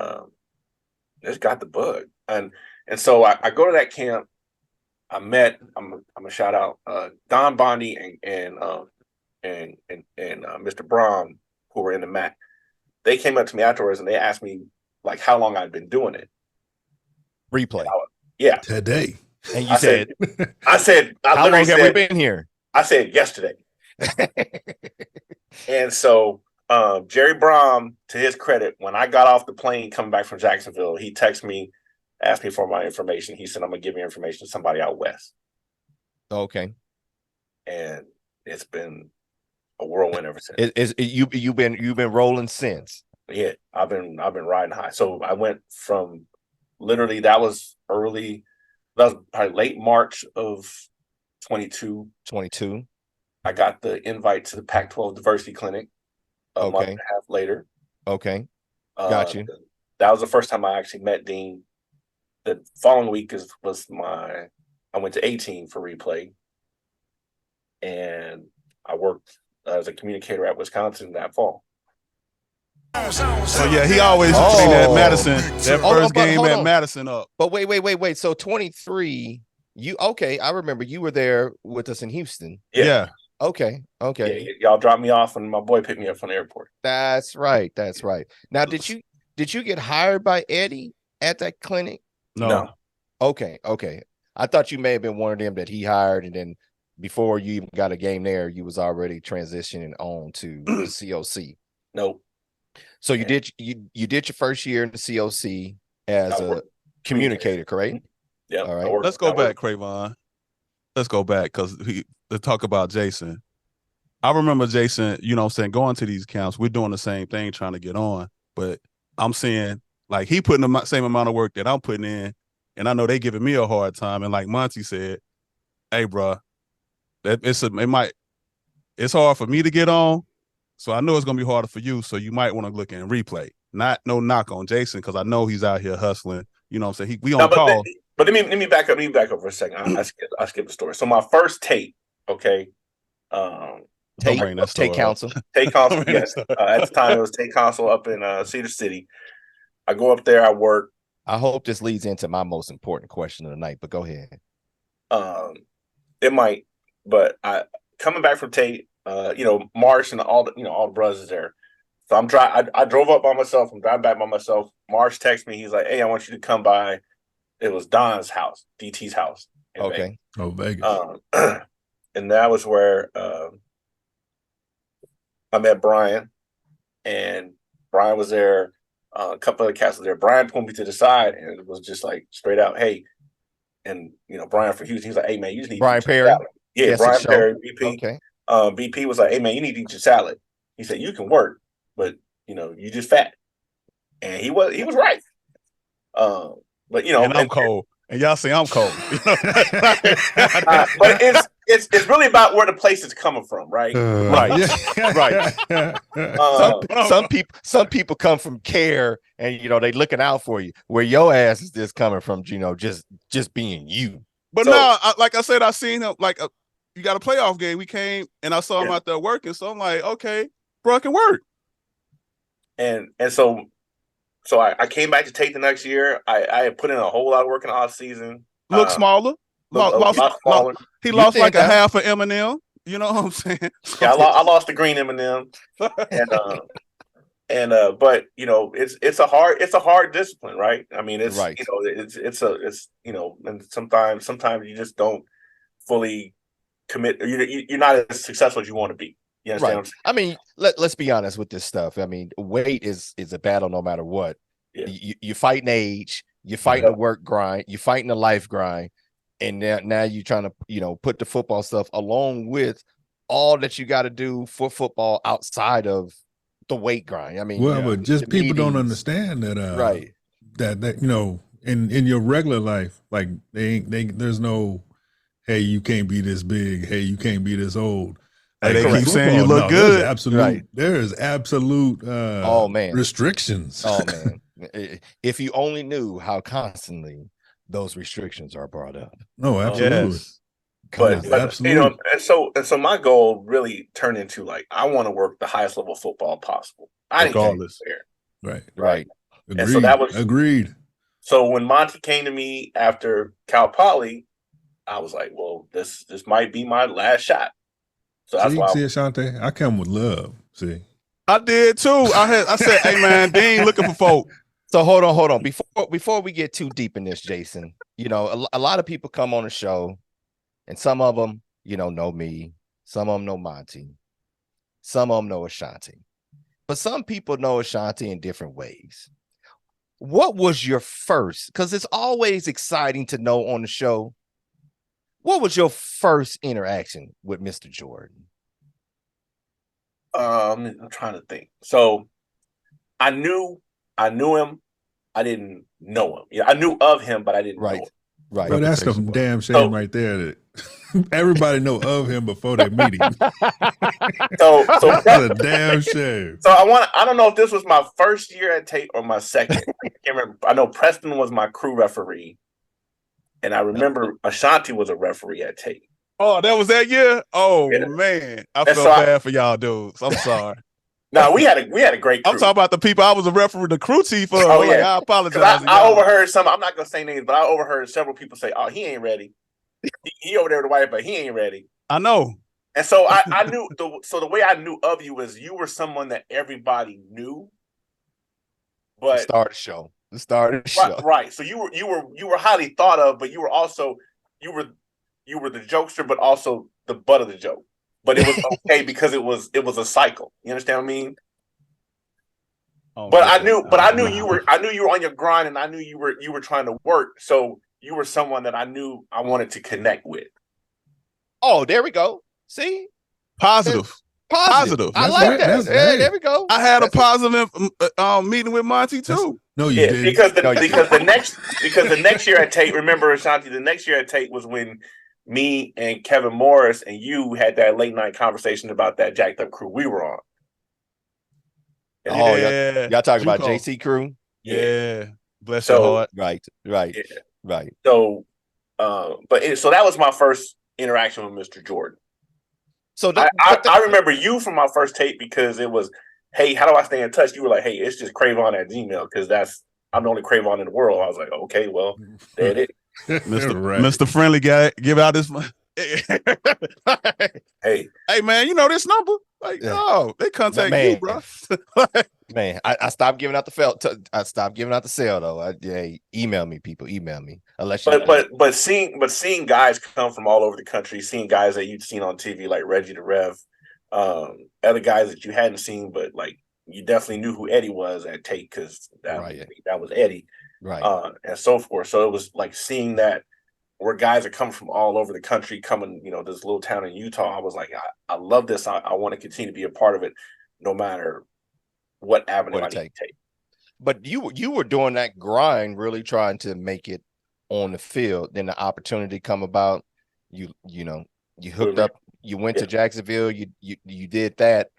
just got the bug. And so I go to that camp. I'm a shout out Don Bondi and Mr. Braun, who were in the MAC. They came up to me afterwards and they asked me like how long I'd been doing it. Replay. Yeah. Today. And you said, how long have we been here? I said yesterday. And so Jerry Brom, to his credit, when I got off the plane coming back from Jacksonville, he texted me, asked me for my information. He said, I'm gonna give your information to somebody out west. Okay. And it's been a whirlwind ever since. You've been rolling since. Yeah, I've been riding high. So I went from literally that was probably late March of 22. I got the invite to the Pac-12 Diversity Clinic a month and a half later. Okay. Got you. That was the first time I actually met Dean. The following week I went to 18 for replay. And I worked as a communicator at Wisconsin that fall. So yeah, he always bring that Madison, that first game at Madison up. But wait. So 23, I remember you were there with us in Houston. Yeah. Okay. Yeah, y'all dropped me off and my boy picked me up from the airport. That's right. Now, did you get hired by Eddie at that clinic? No. Okay. I thought you may have been one of them that he hired, and then before you even got a game there, you was already transitioning on to the COC. Nope. So you did your first year in the COC as a communicator, correct? Yeah. All right. Let's go back, Cravon. Let's go back because to talk about Jason. I remember Jason, you know what I'm saying, going to these camps. We're doing the same thing, trying to get on. But I'm seeing like he putting the same amount of work that I'm putting in. And I know they giving me a hard time. And like Monty said, hey, bro, it's hard for me to get on. So I know it's going to be harder for you. So you might want to look in replay. No knock on Jason because I know he's out here hustling. You know what I'm saying? We on call. But let me back up. Let me back up for a second. I skipped the story. So my first tape, okay. Take counsel. Take counsel. Yes. At the time, it was take counsel up in Cedar City. I go up there. I work. I hope this leads into my most important question of the night. But go ahead. It might. But coming back from Tate, Marsh and all the brothers there. So I drove up by myself. I'm driving back by myself. Marsh texts me. He's like, "Hey, I want you to come by." It was Don's house, DT's house. Okay. Vegas. Oh, Vegas. And that was where I met Brian, and Brian was there. A couple of the cats were there. Brian pulled me to the side, and it was just like straight out, "Hey," and Brian from Houston. He's like, "Hey man, you just need Brian Perry." Salad. Yeah, Brian Perry, BP. Okay. BP was like, "Hey man, you need to eat your salad." He said, "You can work, but you just fat," and he was right. But But you know, and I'm cold, and y'all say I'm cold. But it's really about where the place is coming from, right? Right. Some people come from care, and they looking out for you. Where your ass is just coming from, just being you. But now, like I said, I seen him like you got a playoff game. We came and I saw him out there working, so I'm like, okay, bro, I can work. And so I came back to Tate the next year. I had put in a whole lot of work in the off season. Look smaller. A lot smaller. He lost like a half of Eminem. You know what I'm saying? Yeah, I lost the green Eminem, but it's a hard discipline, right? I mean, it's right. And sometimes you just don't fully commit. You're not as successful as you want to be. You understand? Right. I mean, let's be honest with this stuff. I mean, weight is a battle no matter what. Yeah. You're fighting age, you're fighting the work grind, you're fighting the life grind, and now you're trying to put the football stuff along with all that you got to do for football outside of the weight grind. I mean, but just people don't understand that. Right. That in your regular life, like there's no, hey, you can't be this big, hey, you can't be this old. Like, they keep saying you look good. There is absolute restrictions. Oh man. If you only knew how constantly those restrictions are brought up. No, absolutely. Yes. But absolutely. And so my goal really turned into like, I want to work the highest level of football possible. I didn't care. Right. Agreed. And so that was agreed. So when Monty came to me after Cal Poly, I was like, well, this might be my last shot. So that's why. See, Ashante, I come with love. See, I did too. I said, hey man, they ain't looking for folk. So hold on. Before we get too deep in this, Jason, a lot of people come on the show, and some of them, know me, some of them know Monty, some of them know Ashanti, but some people know Ashanti in different ways. What was your first? Because it's always exciting to know on the show. What was your first interaction with Mr. Jordan? I'm trying to think. So I knew him. I didn't know him. Yeah, I knew of him, but I didn't know him. Right. Well, that's the damn shame right there. That everybody know of him before they meet him. So that's a damn shame. So I don't know if this was my first year at Tate or my second. I can't remember. I know Preston was my crew referee. And I remember Ashanti was a referee at Tate. Oh, that was that year? Oh man. I felt bad for y'all dudes. I'm sorry. No, we had a great crew. I'm talking about the people I was a referee, the crew chief of. Oh, yeah. Like, I apologize. I overheard some, I'm not gonna say names, but I overheard several people say, oh, he ain't ready. He over there with the wife, but he ain't ready. I know. And so I knew the way I knew of you was you were someone that everybody knew. But the start of the show. Right. So you were highly thought of, but you were also you were the jokester, but also the butt of the joke. But it was okay because it was a cycle. You understand what I mean? Oh, but I knew you were on your grind, and I knew you were trying to work. So you were someone that I knew I wanted to connect with. Oh, there we go. See, positive. I like that. There we go. I had a positive meeting with Monty too. No, you didn't. Because the next year at Tate, remember Ashanti, the next year at Tate was when me and Kevin Morris and you had that late night conversation about that jacked up crew we were on. Y'all talking about JC crew? Yeah. Bless your heart. Right. So so that was my first interaction with Mr. Jordan. So I remember you from my first tape because it was, hey, how do I stay in touch? You were like, hey, it's just Cravon at Gmail because I'm the only Cravon in the world. I was like, okay, well, there it is. Mr. Friendly Guy, give out this money. Hey, man, you know this number? Like, they contact you, bro. Man, I stopped giving out I stopped giving out the cell though. Email me, people. Email me. Unless but seeing guys come from all over the country, seeing guys that you'd seen on TV like Reggie the Rev, other guys that you hadn't seen, but like you definitely knew who Eddie was at Tate because that was Eddie, right? And so forth. So it was like seeing that where guys are coming from all over the country, coming, this little town in Utah. I was like, I love this. I want to continue to be a part of it, no matter what avenue I need to take. But you were doing that grind, really trying to make it on the field. Then the opportunity come about. You hooked up. You went to Jacksonville. You did that.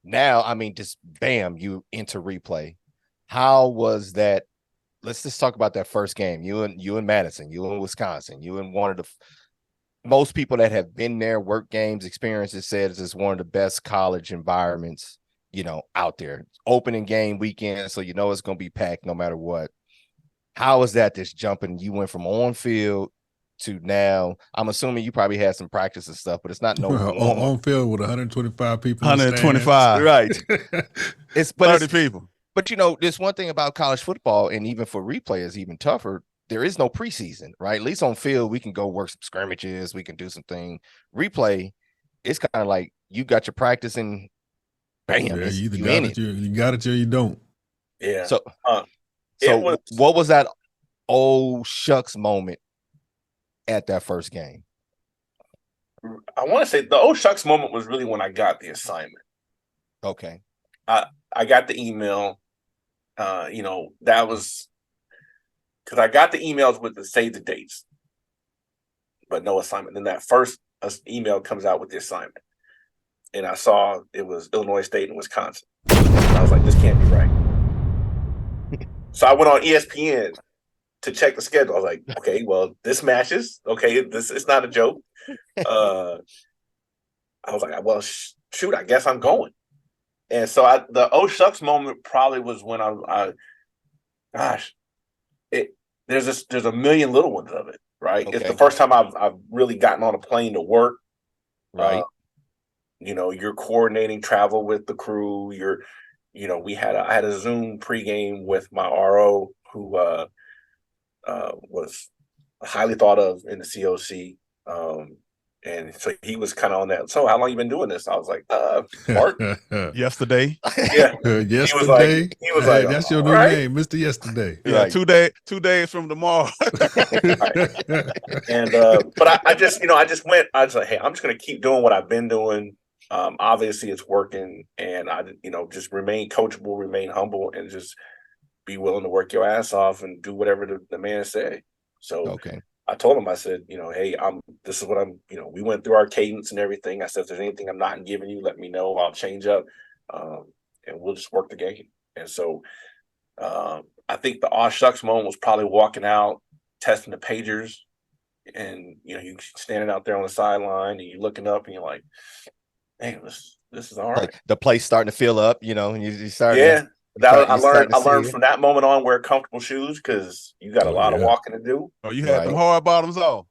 Now, I mean, just bam, you into replay. How was that? Let's just talk about that first game. You in Madison, you in Wisconsin, you in one of the most people that have been there, work games, experiences said it's one of the best college environments, out there. Opening game weekend, so it's going to be packed no matter what. How is that just jumping? You went from on field to now. I'm assuming you probably had some practice and stuff, but it's not no on field with 125 people. 125, right? It's 30 people. But there's one thing about college football, and even for replay is even tougher. There is no preseason, right? At least on field, we can go work some scrimmages, we can do something. Replay, it's kind of like you got your practice and bam, you either got it or you don't. Yeah. So what was that oh shucks moment at that first game? I want to say the oh shucks moment was really when I got the assignment. Okay. I got the email. That was because I got the emails with the save the dates, but no assignment. Then that first email comes out with the assignment, and I saw it was Illinois State and Wisconsin. And I was like, this can't be right. So I went on ESPN to check the schedule. I was like, okay, well, this matches. Okay, this it's not a joke. I was like, well, shoot, I guess I'm going. And so the oh shucks moment probably was when there's a million little ones of it, right? Okay. It's the first time I've really gotten on a plane to work. Right. You're coordinating travel with the crew. I had a Zoom pregame with my RO who was highly thought of in the COC. And so he was kind of on that. So how long you been doing this? I was like, Mark. Yesterday. Yeah. Yesterday. He was like, that's your new name, Mr. Yesterday. Yeah, right. 2 days from tomorrow. And but I just went, I was like, hey, I'm just gonna keep doing what I've been doing. Obviously it's working, and I just remain coachable, remain humble, and just be willing to work your ass off and do whatever the man say. So okay. I told him, I said, hey, this is what I'm, we went through our cadence and everything. I said, if there's anything I'm not giving you, let me know. I'll change up, and we'll just work the game. And so I think the aw shucks moment was probably walking out, testing the pagers, and, you standing out there on the sideline and you're looking up and you're like, hey, this is all right. Like the place starting to fill up, and you start. Yeah. I learned from that moment on, wear comfortable shoes because you got a lot of walking to do. Oh, you had them hard bottoms off.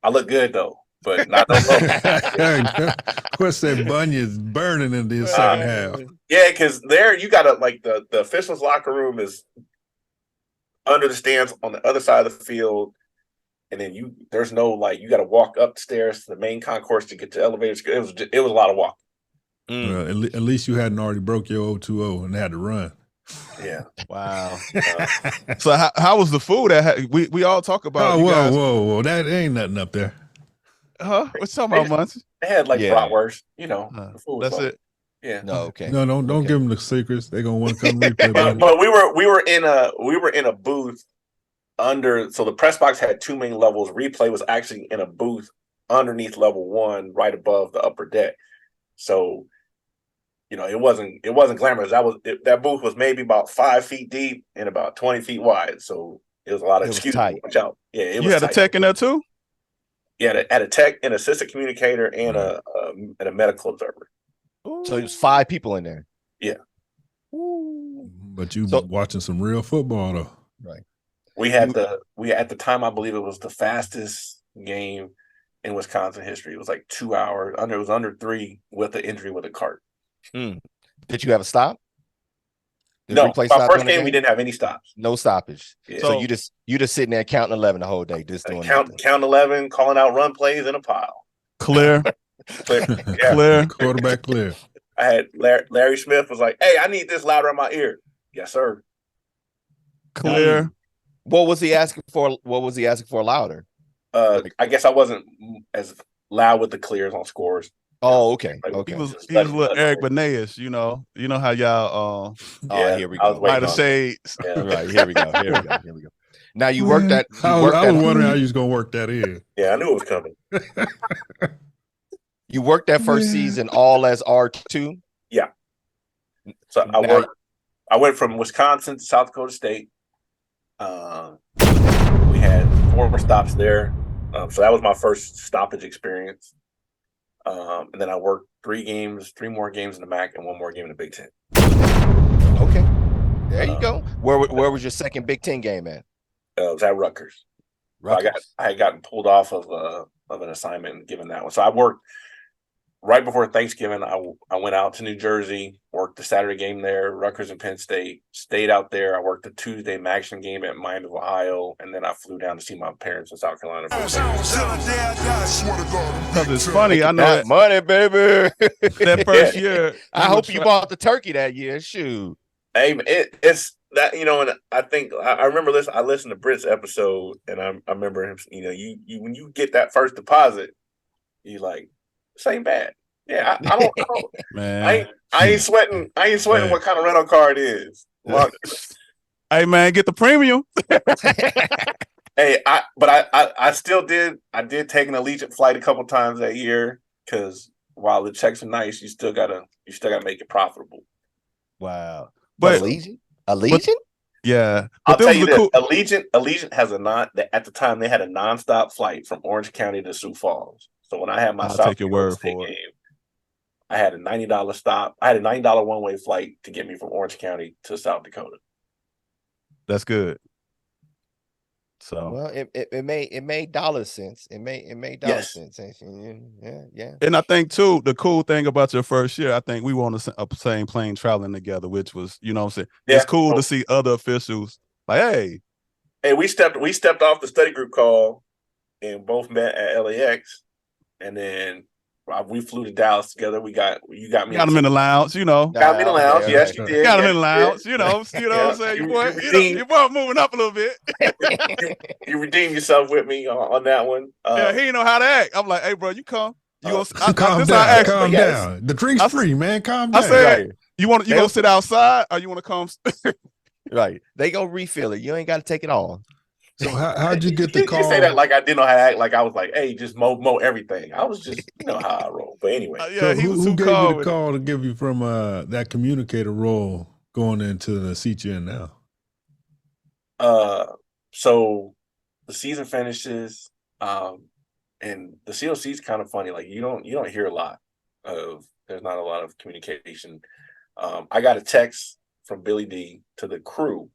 I look good though, but not no low. What's that bunions burning in the second half? Yeah, because there you gotta the officials' locker room is under the stands on the other side of the field, and then there's no you got to walk up the stairs to the main concourse to get to elevators. It was a lot of walking. At least you hadn't already broke your 020 and had to run. Yeah. Wow. So how was the food? We all talk about. Whoa! That ain't nothing up there. Huh? What's talking about, Muncie? They had bratwurst. The food. That's it. Yeah. No. Okay. No. Don't give them the secrets. They're gonna want to come replay. But we were in a booth under. So the press box had two main levels. Replay was actually in a booth underneath level 1, right above the upper deck. So. It wasn't glamorous. That booth was maybe about 5 feet deep and about 20 feet wide. So it was a lot of excuses to watch out. Yeah, you had a tech in there too? Yeah, had a tech, an assistant communicator, and a medical observer. So it was 5 people in there. Yeah. But you watching some real football though. Right. We at the time, I believe it was the fastest game in Wisconsin history. It was 2 hours. It was under 3 with the injury with a cart. Did you have a stop? No, my first game we didn't have any stops. No stoppage. Yeah. So you just sitting there counting 11 the whole day, just doing count 11, calling out run plays in a pile. Clear. Yeah. Clear. Quarterback clear. I had Larry Smith was like, "Hey, I need this louder in my ear." Yes, sir. Clear. What was he asking for? What was he asking for louder? I guess I wasn't as loud with the clears on scores. Oh, okay. He Okay. was a little Eric Benaeus, you know how y'all here we go. Lighter shades. Yeah. Right, here we go. Now you Man, worked that. I was wondering how you was gonna work that in. Yeah, I knew it was coming. You worked that first season all as R2. Yeah. So I went from Wisconsin to South Dakota State. We had 4 stops there. So that was my first stoppage experience. And then I worked 3 more games in the MAC and 1 more game in the Big Ten. Okay. There you go. Where was your second Big Ten game at? It was at Rutgers. So I had gotten pulled off of an assignment and given that one. So I worked right before Thanksgiving. I went out to New Jersey, worked the Saturday game there, Rutgers and Penn State, stayed out there. I worked the Tuesday Maction game at Miami of Ohio, and then I flew down to see my parents in South Carolina. It's funny. I know that money, baby. That first year. I hope you bought the turkey that year. Shoot. Hey, it's that, and I think I remember I listened to Britt's episode, and I remember him. You when you get that first deposit, you like, this ain't bad. Yeah, I don't man. I ain't sweating. I ain't sweating what kind of rental car it is. Hey man, get the premium. Hey, I still did. I did take an Allegiant flight a couple times that year because while the checks are nice, you still gotta make it profitable. Wow. But Allegiant? Yeah. I'll tell you this. Allegiant has at the time they had a nonstop flight from Orange County to Sioux Falls. So when I had my South Dakota State game, I had a $90 stop. I had a $90 one-way flight to get me from Orange County to South Dakota. That's good. So well, it made dollar sense. It made dollar sense. Yeah. And I think too, the cool thing about your first year, I think we were on the same plane traveling together, which was, what I'm saying, it's cool to see other officials like, hey, we stepped off the study group call and both met at LAX, and then we flew to Dallas together. You got him in the lounge, Got me in the lounge. Okay. Yes, you did. Got him in the lounge. You know what I'm saying? Your boy moving up a little bit. You redeemed yourself with me on that one. Yeah, he didn't know how to act. I'm like, hey, bro, you come. Calm down. Calm down. The drink's free, man. Calm down. I said, you gonna sit outside or you want to come? Right. They gonna refill it. You ain't got to take it all. So how'd you get the call? You say that like I didn't know how to act. Like I was like, hey, just mow everything. I was just, how I roll. But anyway, so who gave you the call to give you from that communicator role going into the seat you're in now? So the season finishes, and the COC is kind of funny. Like you don't hear a lot there's not a lot of communication. I got a text from Billy D to the crew,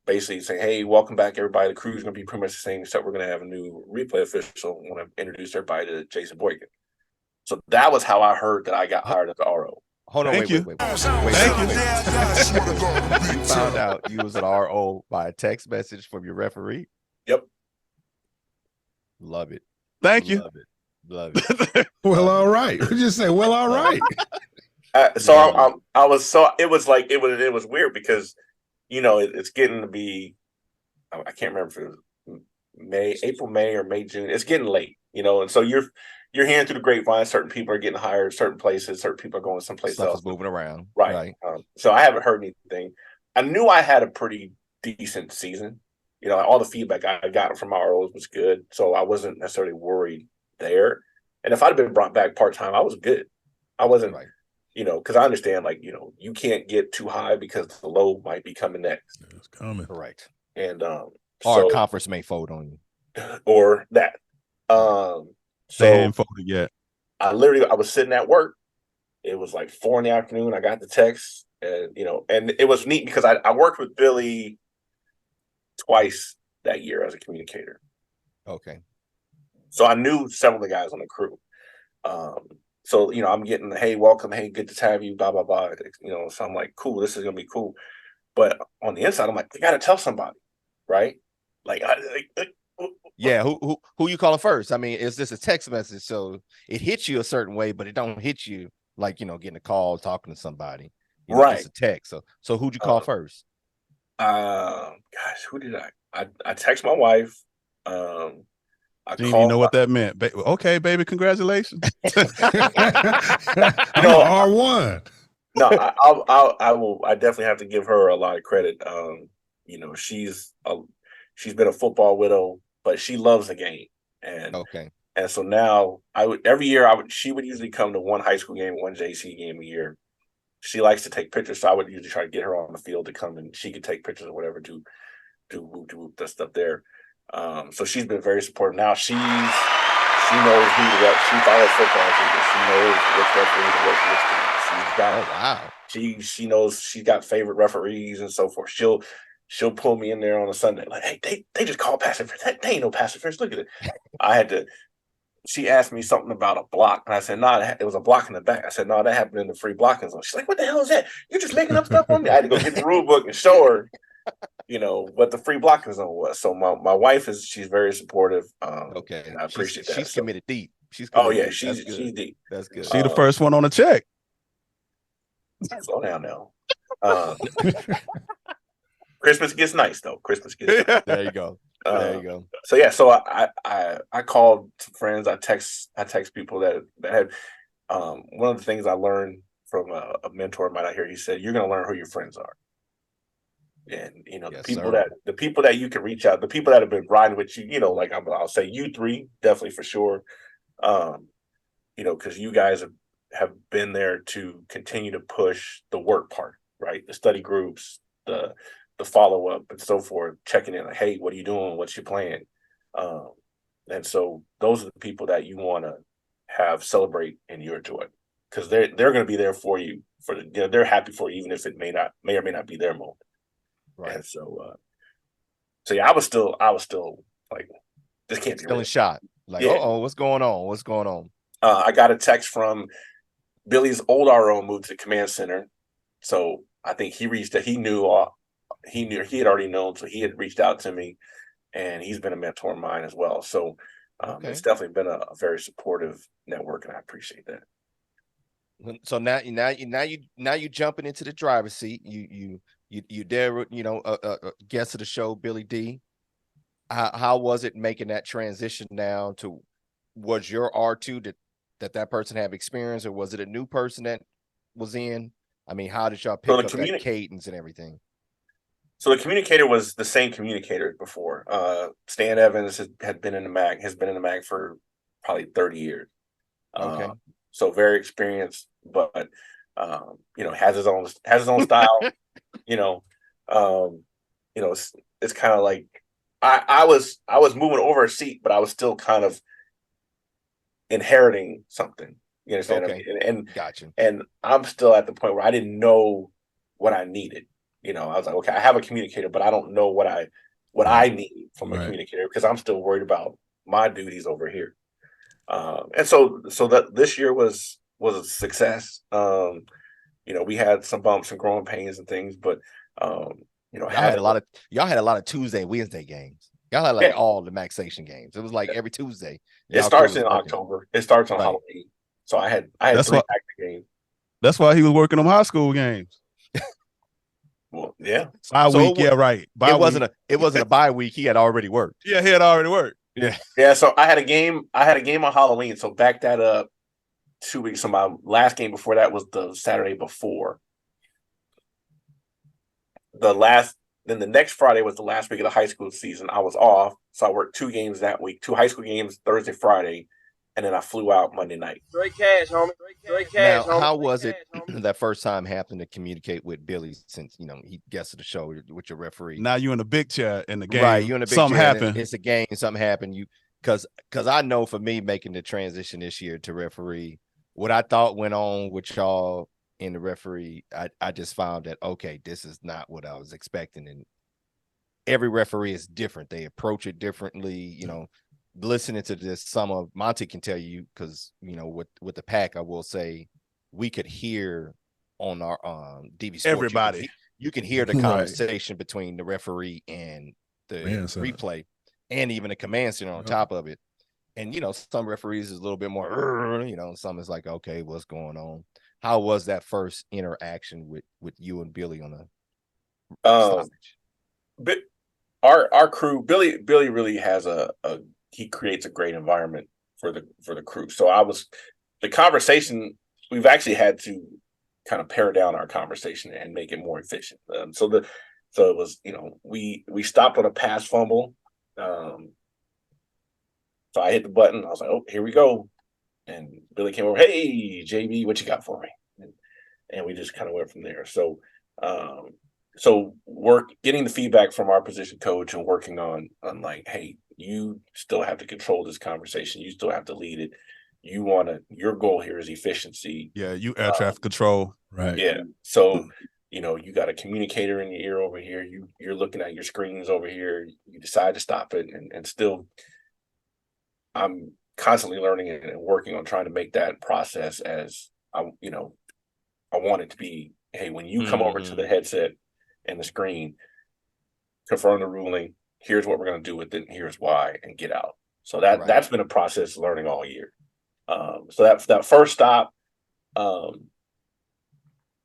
basically saying, hey, welcome back, everybody. The crew's going to be pretty much the same, except we're going to have a new replay official. I want to introduce everybody to Jason Boykin. So that was how I heard that I got hired as the RO. Hold on, wait. Thank you. You found out you was an RO by a text message from your referee? Yep. Love it. Thank you. Love it. Well, all right. We just say, well, all right. It was weird because, it's getting to be, I can't remember if it was April, May, or May, June. It's getting late, and so you're hearing through the grapevine, certain people are getting hired, certain places, certain people are going someplace else. Stuff is moving around. Right. So I haven't heard anything. I knew I had a pretty decent season. All the feedback I got from my ROs was good. So I wasn't necessarily worried there. And if I'd been brought back part-time, I was good. I wasn't, because I understand, you can't get too high because the low might be coming next. It's coming. Correct. And or a conference may fold on you. Or that. They hadn't folded yet. I was sitting at work. It was like 4 PM. I got the text, and and it was neat because I worked with Billy twice that year as a communicator. Okay. So I knew several of the guys on the crew. So I'm getting the, hey, welcome, hey, good to have you, blah blah blah. So I'm like, cool, this is gonna be cool. But on the inside, I'm like, I gotta tell somebody, right? Yeah, who you calling first? I mean, is this a text message? So it hits you a certain way, but it don't hit you like getting a call, talking to somebody. Right. It's a text. So who'd you call first? Gosh, who did I text my wife. I Didn't even called know what that meant. Okay, baby, congratulations. I'm R1. No, I definitely have to give her a lot of credit. She's been a football widow, but she loves the game, and so now every year she would usually come to one high school game, one JC game a year. She likes to take pictures, so I would usually try to get her on the field to come and she could take pictures or whatever to whoop that stuff there. So she's been very supportive. Now she knows who to rep. She follows football. She knows which referee to work with. She's got she knows she's got favorite referees and so forth. She'll pull me in there on a Sunday like, hey, they just called pass interference. They ain't no pass interference. Look at it. I had to. She asked me something about a block, and I said, "No, it was a block in the back." I said, "No, that happened in the free blocking zone." She's like, "What the hell is that? You're just making up stuff on me." I had to go get the rule book and show her, what the free blocking zone was. So my wife she's very supportive. And I appreciate that. She's committed deep. She's she's deep. That's good. She the first one on the check. Slow down now. Christmas gets nice though. Christmas gets nice. There you go. There you go. So yeah, so I called some friends. I text people that had. One of the things I learned from a mentor of mine out here, he said, "You're going to learn who your friends are." And the people that you can reach out, the people that have been riding with you, like I'll say you three definitely for sure. Because you guys have been there to continue to push the work part, right? The study groups, the follow up, and so forth. Checking in, like, hey, what are you doing? What's your plan? And so those are the people that you want to have celebrate in your joy, because they're going to be there for you. They're happy for you, even if it may or may not be their moment. Right. And so yeah, I was still like, this can't be still in shock. Like, what's going on? What's going on? I got a text from Billy's old RO moved to command center, so I think he had already known, so he had reached out to me, and he's been a mentor of mine as well. So it's definitely been a very supportive network, and I appreciate that. So now you jumping into the driver's seat. You dare guest of the show, Billy D. How was it making that transition now to? Was your R2 that person have experience, or was it a new person that was in? I mean, how did y'all pick up that cadence and everything? So the communicator was the same communicator before. Stan Evans has been in the MAG for probably 30 years. So very experienced, but has his own style. It's kind of like I was moving over a seat, but I was still kind of inheriting something. You understand? Okay. And gotcha. And I'm still at the point where I didn't know what I needed. I was like, okay, I have a communicator, but I don't know what I need from a communicator, because I'm still worried about my duties over here. And so that this year was a success. We had some bumps and growing pains and things, but y'all had a lot of Tuesday, Wednesday games. Y'all had like all the Maxation games. It was like every Tuesday. It starts in October. It starts on Halloween. So I had three active games. That's why he was working on high school games. Well, yeah. Bye week, right. It wasn't a bye week. He had already worked. Yeah, he had already worked. Yeah. Yeah. So I had a game on Halloween. So back that up 2 weeks. So my last game before that was the Saturday before. Then the next Friday was the last week of the high school season. I was off. So I worked 2 games that week, 2 high school games, Thursday, Friday. And then I flew out Monday night. Straight cash, homie. Straight cash, now, how was it that first time happening to communicate with Billy, since he guested the show with your referee? Now you in the big chair in the game. Right, you in the big something chair. Happened. It's a game. Something happened. Because I know for me making the transition this year to referee, what I thought went on with y'all in the referee, I just found that this is not what I was expecting, and every referee is different. They approach it differently. Listening to this, some of Monty can tell you, because with the pack, I will say we could hear on our DV Sports, everybody. You can hear the conversation between the referee and the replay, and even the command center on top of it. And some referees is a little bit more, some is like, okay, what's going on? How was that first interaction with you and Billy on the stoppage? But our crew, Billy really has a he creates a great environment for the crew. So the conversation, we've actually had to kind of pare down our conversation and make it more efficient. So it was, we stopped on a pass fumble. So I hit the button. I was like, oh, here we go. And Billy came over, hey, JB, what you got for me? And we just kind of went from there. So getting the feedback from our position coach and working on like, hey, you still have to control this conversation. You still have to lead it. Your goal here is efficiency. Yeah, you air traffic control. Right. Yeah. So, you got a communicator in your ear over here. You're looking at your screens over here. You decide to stop it, and still, I'm constantly learning and working on trying to make that process as I want it to be. Hey, when you come over to the headset and the screen, confirm the ruling. Here's what we're going to do with it. And here's why, and get out. So that's been a process learning all year. So that first stop.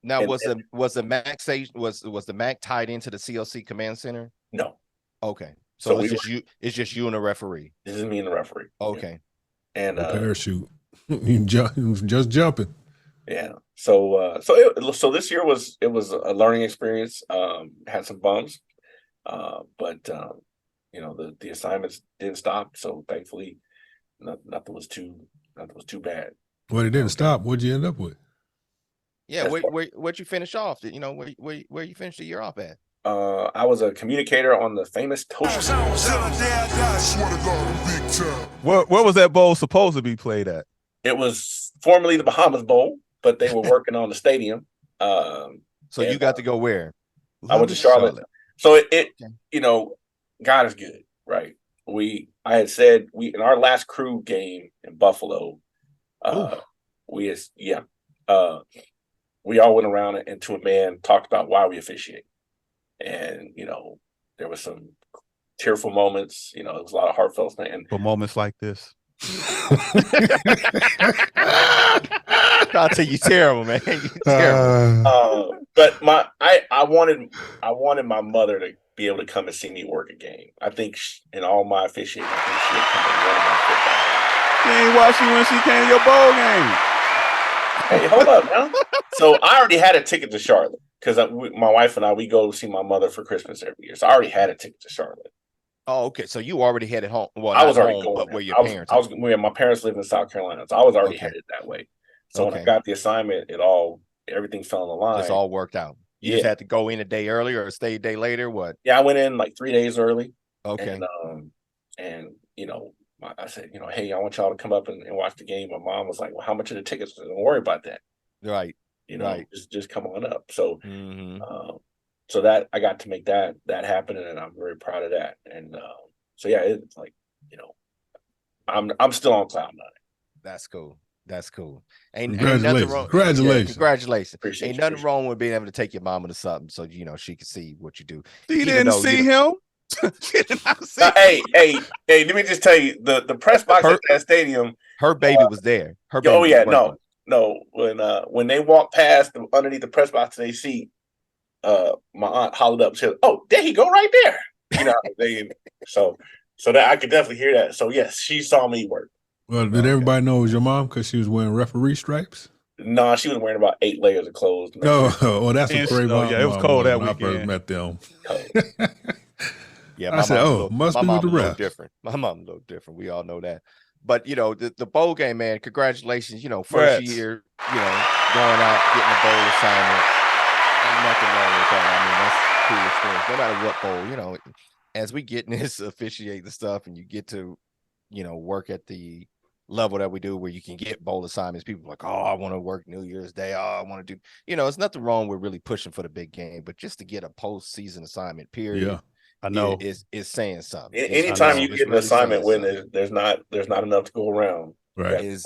Now, was the Mac was the Mac tied into the CLC command center? No. Okay. So it's just you and the referee. This is me and the referee. Okay. Yeah. And parachute. just jumping. Yeah. So this year was a learning experience. Had some bumps, but the assignments didn't stop. So thankfully, nothing was too bad. Well, it didn't stop. What'd you end up with? Yeah, where'd you finish off? Where you finished the year off at? I was a communicator on the famous Toast. Where was that bowl supposed to be played at? It was formerly the Bahamas Bowl, but they were working on the stadium. So you got to go where? I went to Charlotte. So God is good, right? I had said in our last crew game in Buffalo, we all went around and to a man talked about why we officiate. And, there was some tearful moments, it was a lot of heartfelt things. And for moments like this. I'll tell you, terrible, man. You're terrible. But I wanted my mother to be able to come and see me work a game. I think in all my officiating, I think she'd come and one of my football games. She ain't watch you when she came to your bowl game. Hey, hold up, man. So I already had a ticket to Charlotte because my wife and we go see my mother for Christmas every year. So I already had a ticket to Charlotte. Oh, okay. So you already headed home. Well, I was already going. But where your parents? My parents live in South Carolina, so I was already headed that way. So when I got the assignment, everything fell in the line. It's all worked out. You just had to go in a day earlier or stay a day later. What? Yeah, I went in like 3 days early. Okay. And I said, hey, I want y'all to come up and watch the game. My mom was like, well, how much are the tickets? Don't worry about that. Right. Just come on up. So, so that I got to make that happen, and I'm very proud of that. And it's like, I'm still on cloud nine. That's cool. Congratulations. Ain't nothing wrong with being able to take your mama to something so she can see what you do. She didn't see him. She did not see him. Hey, let me just tell you, the press box at that stadium. Her baby was there. Her baby no. When they walked past underneath the press box in their seat, my aunt hollered up and said, "Oh, there he go right there." So that I could definitely hear that. So yes, she saw me work. Well, did everybody know it was your mom because she was wearing referee stripes? No, she was wearing about 8 layers of clothes. That's a great mom. Yeah, it was cold that weekend. I first met them. Yeah, I said, must be with the ref. Different. My mom looked different. We all know that. But the bowl game, man. Congratulations. First year. Going out getting a bowl assignment. Ain't nothing wrong with that. I mean, that's cool experience. No matter what bowl, as we get in this officiating stuff, and you get to, work at the level that we do, where you can get bowl assignments. People are like, oh, I want to work New Year's Day. Oh, I want to do. There's nothing wrong with really pushing for the big game, but just to get a postseason assignment, period. Yeah. I know is saying something. Anytime you get an assignment when there's not enough to go around, right?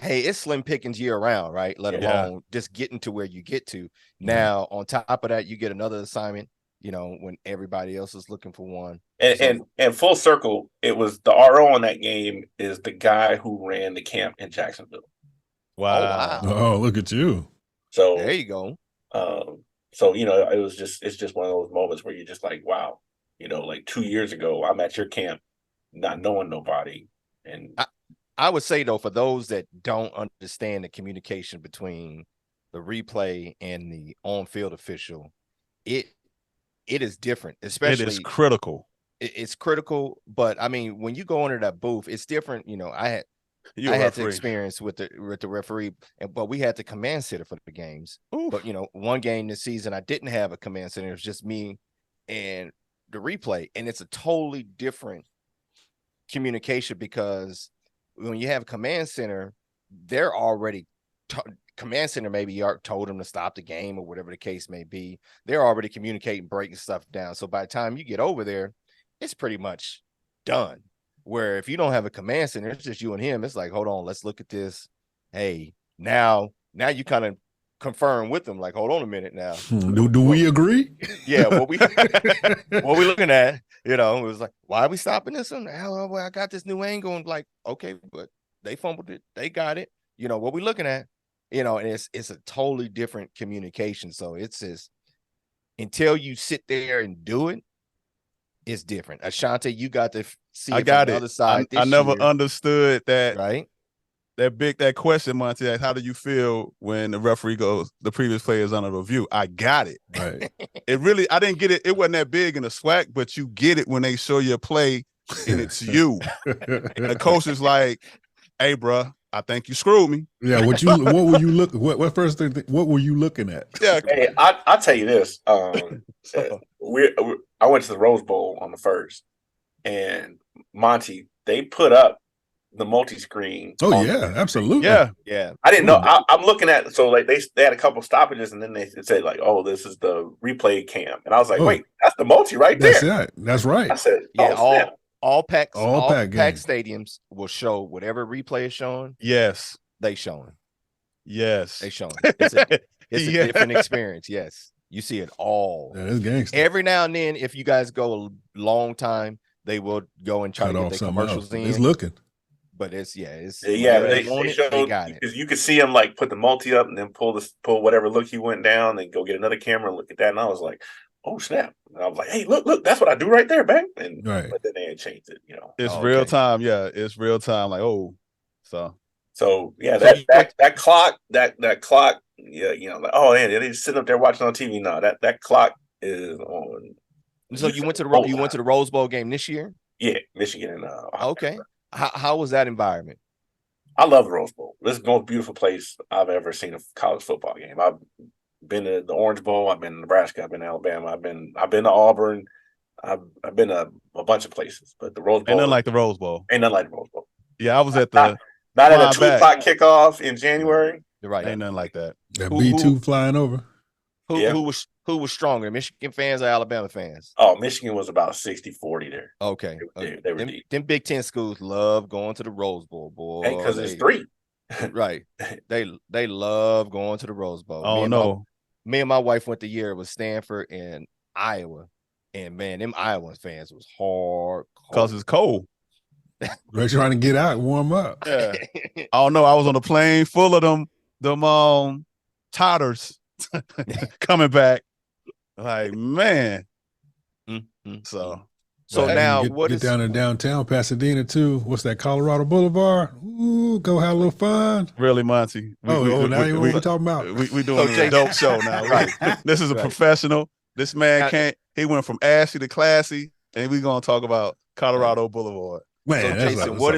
It's slim pickings year round, right? Let alone just getting to where you get to. Now, on top of that, you get another assignment. When everybody else is looking for one. And full circle, it was the RO on that game is the guy who ran the camp in Jacksonville. Wow! Oh, look at you! So there you go. it's just one of those moments where you're just like, wow, like 2 years ago, I'm at your camp not knowing nobody. And I would say though, for those that don't understand the communication between the replay and the on-field official, it is different, especially it is critical. It's critical, but I mean, when you go into that booth, it's different. You know, I had to experience with the referee, but we had the command center for the games. Oof. But you know, one game this season, I didn't have a command center. It was just me and the replay, and it's a totally different communication because when you have a command center, they're already command center maybe told them to stop the game or whatever the case may be. They're already communicating, breaking stuff down. So by the time you get over there, it's pretty much done. Where if you don't have a command center, it's just you and him. It's like, hold on, let's look at this. Hey, now you kind of confirm with them, like, hold on a minute now. Do we agree? Yeah, what we looking at? You know, it was like, why are we stopping this one? Well, I got this new angle, and like, okay, but they fumbled it, they got it. You know, what we looking at? You know, and it's a totally different communication. So it's just until you sit there and do it, it's different. Ashanti, you got to see it from the other side. I never understood that. Right. That question, Monty, how do you feel when the referee goes, the previous player is under review? I got it. Right. I didn't get it. It wasn't that big in the SWAC, but you get it when they show your play and it's you. And the coach is like, hey, bro, I think you screwed me. Yeah. What were you looking? What first thing? What were you looking at? Yeah. Hey, I'll tell you this. I went to the Rose Bowl on the first, and Monty, they put up the multi-screen. Oh yeah, absolutely. Yeah. I didn't know. I'm looking at, so like they had a couple stoppages, and then they said like, oh, this is the replay cam, and I was like, wait, that's the multi right there. That's it. That's right. I said, yeah, all pack games. stadiums will show whatever replay is showing. Yes, they showing. Yes, they showing. It's a different experience. Yes, you see it all. Yeah, it's gangster. Every now and then, if you guys go a long time, they will go and try to get their commercials in. It's looking. But they got it because you could see him like put the multi up and then pull whatever look he went down and go get another camera and look at that, and I was like, oh snap! And I was like, hey, look, that's what I do right there, bang! And but then they had changed it, you know. It's real time, yeah. It's real time, like so yeah, that clock, yeah, you know, like they're just sitting up there watching on TV. No, that clock is on. So you went to the Rose Bowl game this year? Yeah, Michigan and okay. How was that environment? I love the Rose Bowl. This is the most beautiful place I've ever seen a college football game. I've been to the Orange Bowl. I've been to Nebraska. I've been to Alabama. I've been to Auburn. I've been to a bunch of places, but the Rose Bowl ain't nothing like the Rose Bowl. Ain't nothing like the Rose Bowl. Yeah, I was at the not at a 2:00 kickoff in January. You're right. Ain't nothing like that. That B2 flying over. Who was stronger, Michigan fans or Alabama fans? Oh, Michigan was about 60-40 there. Okay. They were deep. Them Big Ten schools love going to the Rose Bowl, boy. Because it's 3. Right. They love going to the Rose Bowl. Oh, me and my wife went the year with Stanford and Iowa. And man, them Iowa fans was hard. Because it's cold. They're trying to get out and warm up. Yeah. I don't know. I was on a plane full of them totters coming back. Like, man. Mm-hmm. So now get down in downtown Pasadena too. What's that, Colorado Boulevard? Ooh, go have a little fun. Really, Monty? Now you know what we're talking about. We doing a dope show now. Right. This is a professional. This man he went from ashy to classy, and we're gonna talk about Colorado Boulevard. Man, so Jason, what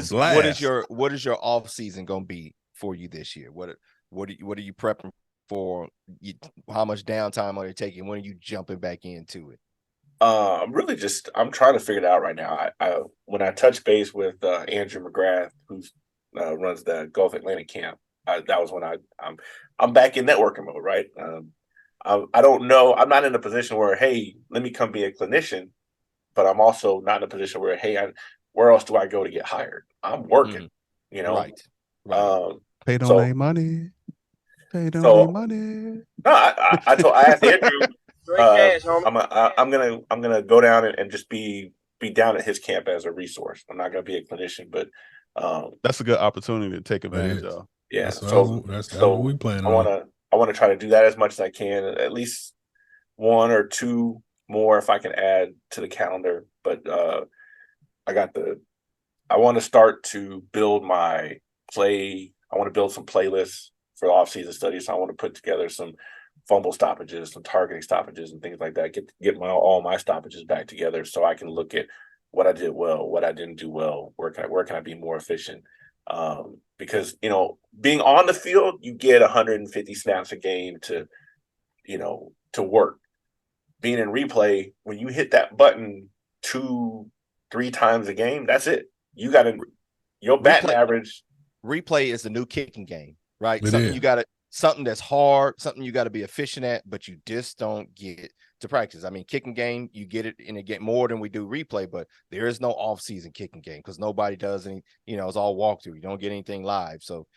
is your off season gonna be for you this year? What are you prepping for? How much downtime are you taking? When are you jumping back into it? I'm trying to figure it out right now. When I touched base with Andrew McGrath, who runs the Gulf Atlantic camp, that was when I'm back in networking mode, right? I don't know. I'm not in a position where, hey, let me come be a clinician, but I'm also not in a position where, hey, where else do I go to get hired? I'm working, you know. Right. Pay don't need money. Pay don't need money. No, I asked Andrew. I'm gonna go down and just be down at his camp as a resource. I'm not gonna be a clinician, but that's a good opportunity to take advantage of. Yeah, that's what we plan on. I want to try to do that as much as I can. At least 1 or 2 more if I can add to the calendar. But I got the I want to start to build my play. I want to build some playlists for off-season studies. So I want to put together some fumble stoppages, some targeting stoppages, and things like that. Get all my stoppages back together so I can look at what I did well, what I didn't do well, where can I be more efficient? Because being on the field, you get 150 snaps a game to work. Being in replay, when you hit that button 2-3 times a game, that's it. You got to your batting average. Replay is the new kicking game, right? It Something that's hard, something you got to be efficient at, but you just don't get to practice. I mean, kicking game, you get it in a game more than we do replay, but there is no off-season kicking game because nobody does any, it's all walkthrough. You don't get anything live. So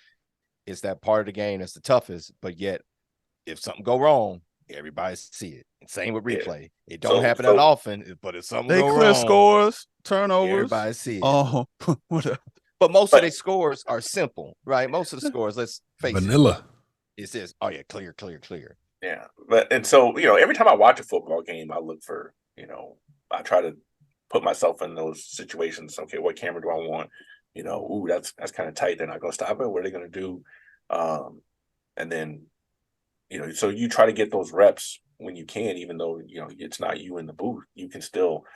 it's that part of the game that's the toughest, but yet if something go wrong, everybody see it. And same with replay. Yeah. It don't happen that often, but if something go wrong, they clear scores, turnovers. Everybody see it. Oh, but most of their scores are simple, right? Most of the scores, let's face vanilla. It says, oh yeah, clear. Yeah, and so every time I watch a football game, I look for I try to put myself in those situations. Okay, what camera do I want? Ooh, that's kind of tight. They're not going to stop it. What are they going to do? And then so you try to get those reps when you can, even though it's not you in the booth. You can still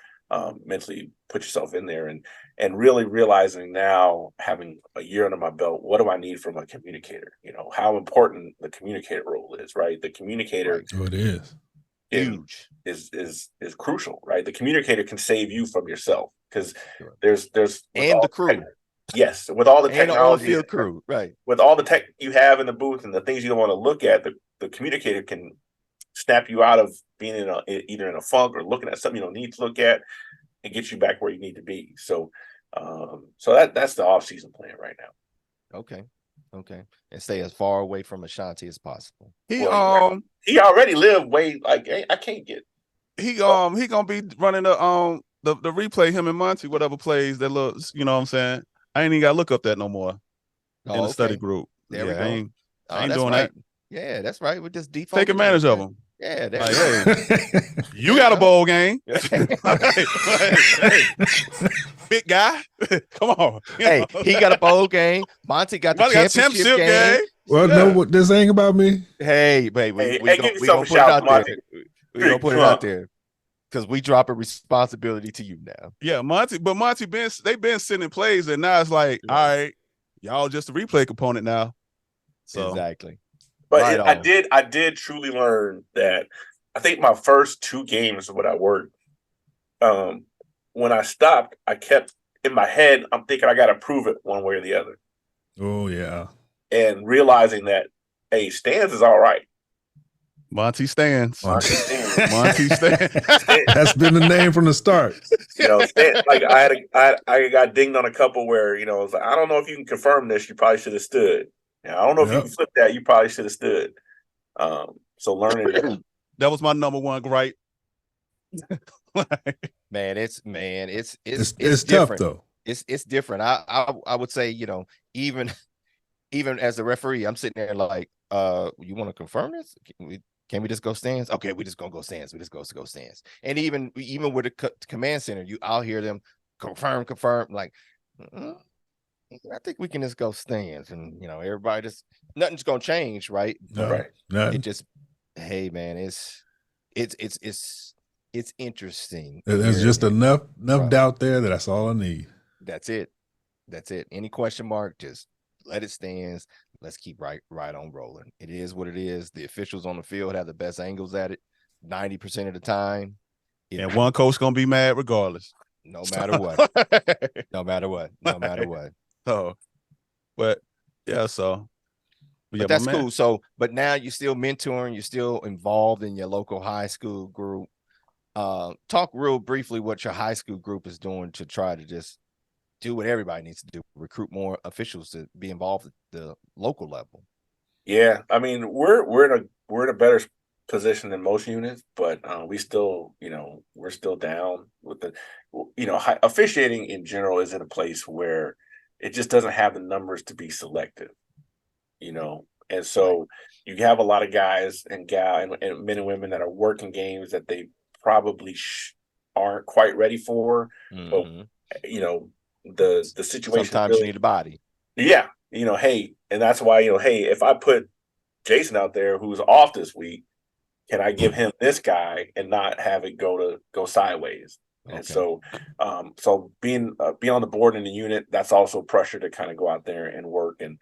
mentally put yourself in there and really realizing now, having a year under my belt, what do I need from a communicator? How important the communicator role is, right? The communicator it is huge, is crucial, right? The communicator can save you from yourself because there's and the crew. Yes, with all the technology, and the crew, right? With all the tech you have in the booth and the things you don't want to look at, the communicator can snap you out of being either in a funk or looking at something you don't need to look at and get you back where you need to be. So, that's the off-season plan right now. Okay, and stay as far away from Ashanti as possible. He already lived way I can't get. He gonna be running the replay, him and Monty, whatever plays that looks. You know what I'm saying? I ain't even got to look up that no more in the study group. There we go. I ain't doing that. Yeah, that's right. We just default. Take advantage of them. Yeah, you got a bowl game. Big guy. Come on. Hey, he got a bowl game. Monty got the championship game. Well, no, what this ain't about me. Hey, baby, we gonna put it out there. We gonna put it out there. Because we drop a responsibility to you now. Yeah, Monty they've been sending plays, and now it's like, all right, y'all just a replay component now. So exactly. But I did truly learn that I think my first 2 games of what I worked, when I stopped, I kept in my head, I'm thinking I gotta prove it one way or the other. Oh yeah. And realizing that stands is all right. Monty stands. Monty stands. That's been the name from the start. Like I got dinged on a couple where it was like, I don't know if you can confirm this. You probably should have stood. I don't know if you can flip that. You probably should have stood. So learning that was my number one gripe. Man, it's tough though. It's different. I would say even as a referee, I'm sitting there like, you want to confirm this? Can we just go stands? Okay, we just gonna go stands. We just go stands. And even with the command center, you out hear them confirm. Like, I think we can just go stands, and everybody nothing's gonna change, right? No, right. Nothing. It just, hey man, it's interesting. There's just enough doubt there that's all I need. That's it. Any question mark, just let it stand. Let's keep right on rolling. It is what it is. The officials on the field have the best angles at it 90% of the time. And one coach gonna be mad regardless. No matter what. No matter what. So, but yeah, so. But that's cool. So, but now you're still mentoring. You're still involved in your local high school group. Talk real briefly what your high school group is doing to try to just do what everybody needs to do, recruit more officials to be involved at the local level. Yeah, I mean, we're in a better position than most units, but we still, we're still down with the, officiating in general is in a place where it just doesn't have the numbers to be selective, and so you have a lot of guys and gal and men and women that are working games that they probably aren't quite ready for, but the situation. Sometimes really, you need a body. Yeah, hey, and that's why hey, if I put Jason out there who's off this week, can I give him this guy and not have it go sideways? Okay. And so, being on the board in the unit, that's also pressure to kind of go out there and work and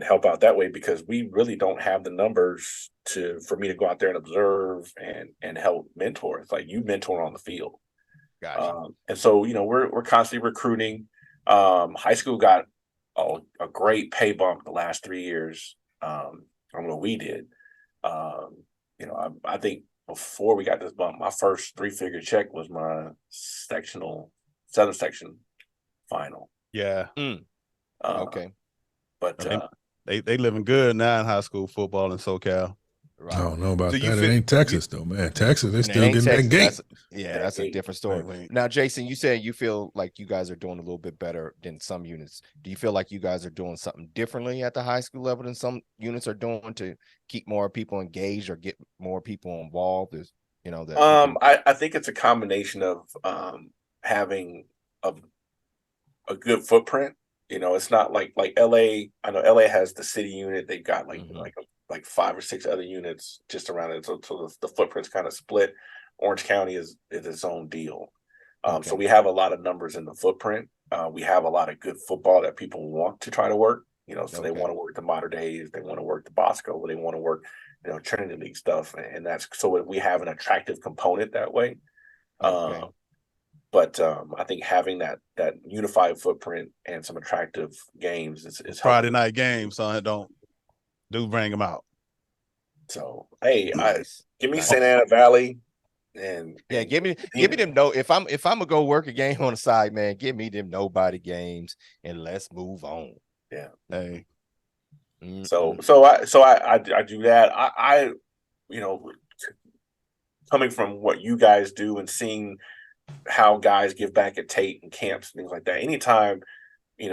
help out that way, because we really don't have the numbers for me to go out there and observe and help mentor. It's like you mentor on the field. Gotcha. And so we're constantly recruiting. High school got a great pay bump the last 3 years on what we did. I think before we got this bump, my first 3-figure check was my Southern section final. Yeah. Okay. But they living good now in high school football in SoCal. Right. I don't know about that. It ain't Texas though, man. Texas, they still getting Texas, that gate. That's a different story. Right. Now, Jason, you said you feel like you guys are doing a little bit better than some units. Do you feel like you guys are doing something differently at the high school level than some units are doing to keep more people engaged or get more people involved? I think it's a combination of having a good footprint. It's not like LA. I know LA has the city unit. They've got like 5 or 6 other units just around it. So the footprint's kind of split. Orange County is its own deal. Okay. So we have a lot of numbers in the footprint. We have a lot of good football that people want to try to work. So they want to work the Mater Days, they want to work the Bosco, they want to work, Trinity League stuff, and that's so we have an attractive component that way. Okay. But I think having that unified footprint and some attractive games is Friday night games, so I don't bring them out. So hey, give me Santa Ana Valley, and give me them. No, if I'm gonna go work a game on the side, man, give me them nobody games and let's move on. Yeah. Hey. So I do that. I coming from what you guys do and seeing how guys give back at Tate and camps and things like that. Anytime,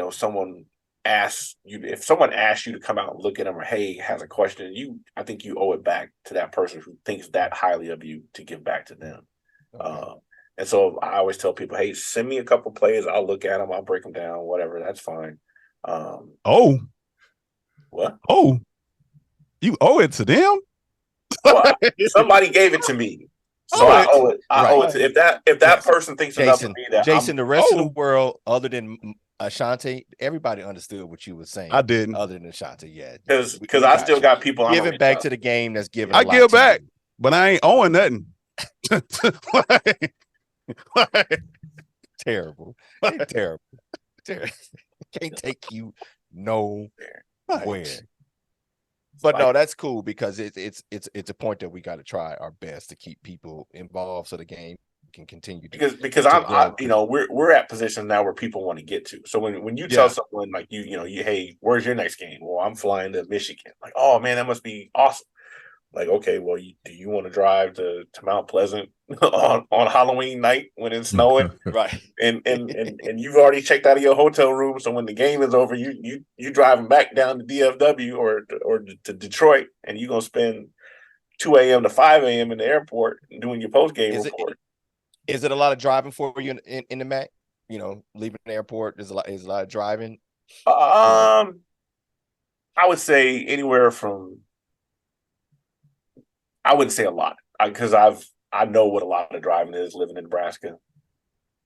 someone asks you, if someone asks you to come out and look at them, or hey, has a question, I think you owe it back to that person who thinks that highly of you to give back to them. Okay. And so I always tell people, hey, send me a couple plays. I'll look at them. I'll break them down, whatever. That's fine. What? Oh, you owe it to them? Well, somebody gave it to me. So I owe it. I owe it to, if that person thinks enough of me that Jason, the rest of the world, other than Ashante, everybody understood what you were saying. I didn't. Other than Ashante, yeah. Because I still got people. Give it back to the game that's given. I give back, but I ain't owing nothing. Terrible. Terrible. Can't take you nowhere. But no, that's cool because it's a point that we got to try our best to keep people involved so the game can continue. Because we're at positions now where people want to get to. So when you tell someone like hey, where's your next game? Well, I'm flying to Michigan. Like, oh man, that must be awesome. Like, okay, well, do you want to drive to Mount Pleasant on Halloween night when it's snowing? Right. And you've already checked out of your hotel room, so when the game is over, you driving back down to DFW or to Detroit, and you're gonna spend 2 a.m. to 5 a.m. in the airport doing your post game report. Is it a lot of driving for you in the MAC? Leaving the airport is a lot of driving. I would say anywhere from. I wouldn't say a lot because I know what a lot of driving is living in Nebraska.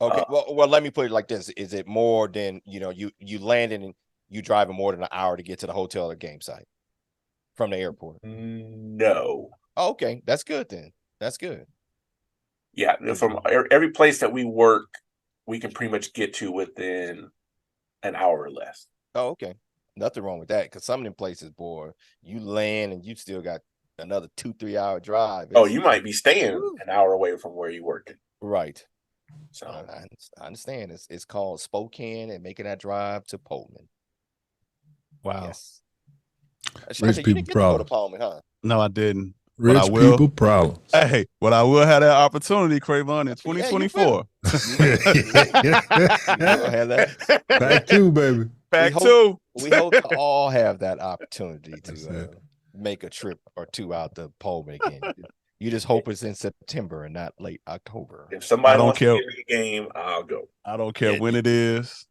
Okay, well, let me put it like this: is it more than you landing and you driving more than an hour to get to the hotel or game site from the airport? No. Oh, okay, that's good then. That's good. Yeah, from every place that we work, we can pretty much get to within an hour or less. Oh, okay, nothing wrong with that because some of them places, boy, you land and you still got another 2-3 hour drive. You might be staying an hour away from where you're working. Right. So I understand. It's called Spokane and making that drive to Pullman. Wow. Yes. Rich people problems. Pullman, huh? No, I didn't. Rich people problems. Hey, but I will have that opportunity, Cravon, in 2024. Have that. Back two, baby. Back two. We hope to all have that opportunity to make a trip or two out to Pullman again. You just hope it's in September and not late October. If somebody wants to give me a game, I'll go. I don't care when it is.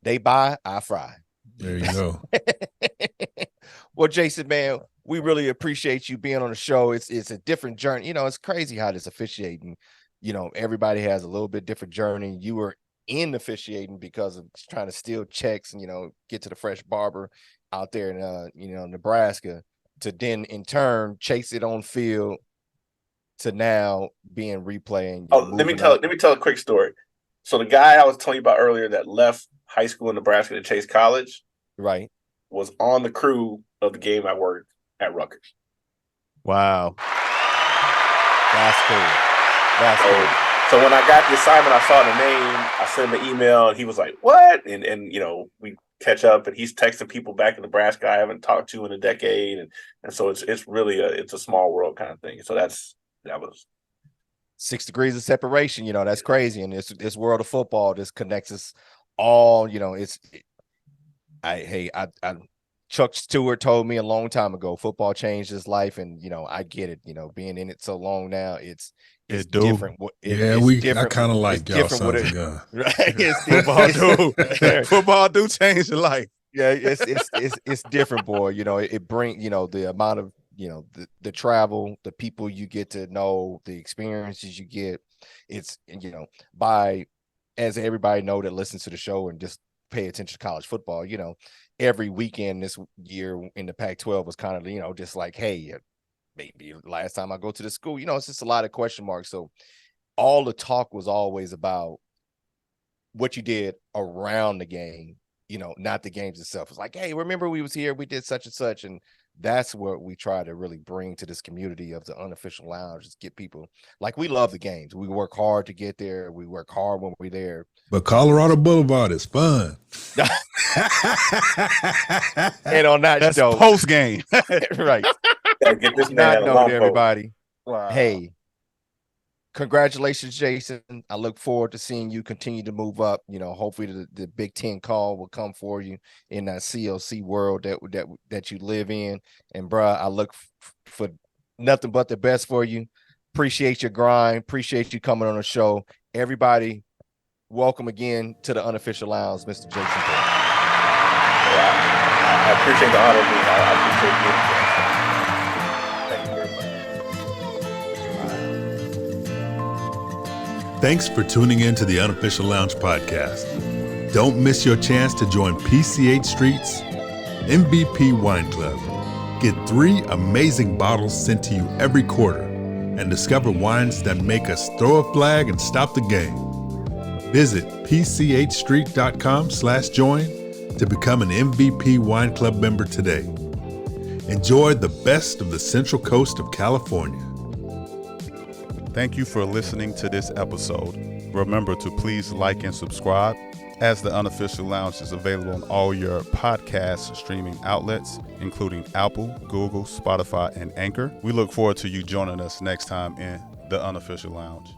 They buy, I fry. There you go. Well, Jason, man, we really appreciate you being on the show. It's a different journey. It's crazy how this officiating, everybody has a little bit different journey. You were in officiating because of trying to steal checks and, get to the fresh barber out there in, Nebraska, to then in turn chase it on field to now being replaying. Let me tell a quick story. So the guy I was telling you about earlier that left high school in Nebraska to chase college, right, was on the crew of the game I worked at Rutgers. Wow. That's cool. So when I got the assignment, I saw the name, I sent him an email, and he was like, "What?" And we catch up, and he's texting people back in Nebraska I haven't talked to in a decade, and so it's really a small world kind of thing. So that was 6 degrees of separation. That's crazy. And this world of football, this connects us all. Chuck Stewart told me a long time ago, football changed his life, and I get it. Being in it so long now, it's different. I kind of like y'all sons of guns. Right? Football do change your life. Yeah, it's different, boy. It bring the amount of the travel, the people you get to know, the experiences you get. It's as everybody know that listens to the show and just pay attention to college football. Every weekend this year in the Pac-12 was kind of just like, hey, maybe last time I go to the school. It's just a lot of question marks. So all the talk was always about what you did around the game, not the games itself. It's like, hey, remember we was here, we did such and such. And that's what we try to really bring to this community of the unofficial lounge, is get people, like, we love the games. We work hard to get there. We work hard when we're there. But Colorado Boulevard is fun. And on that note, post game. Right. Get this man note, everybody. Wow. Hey, congratulations, Jason. I look forward to seeing you continue to move up. Hopefully the Big Ten call will come for you in that CLC world that you live in. And bruh, I look for nothing but the best for you. Appreciate your grind. Appreciate you coming on the show. Everybody, welcome again to the Unofficial Lounge, Mr. Jason Boykin. I appreciate the honor. I appreciate you. Thank you very much. Thanks for tuning in to the Unofficial Lounge podcast. Don't miss your chance to join PCH Street's MVP Wine Club. Get 3 amazing bottles sent to you every quarter and discover wines that make us throw a flag and stop the game. Visit pchstreet.com/join to become an MVP Wine Club member today. Enjoy the best of the Central Coast of California. Thank you for listening to this episode. Remember to please like and subscribe, as the Unofficial Lounge is available on all your podcast streaming outlets, including Apple, Google, Spotify, and Anchor. We look forward to you joining us next time in the Unofficial Lounge.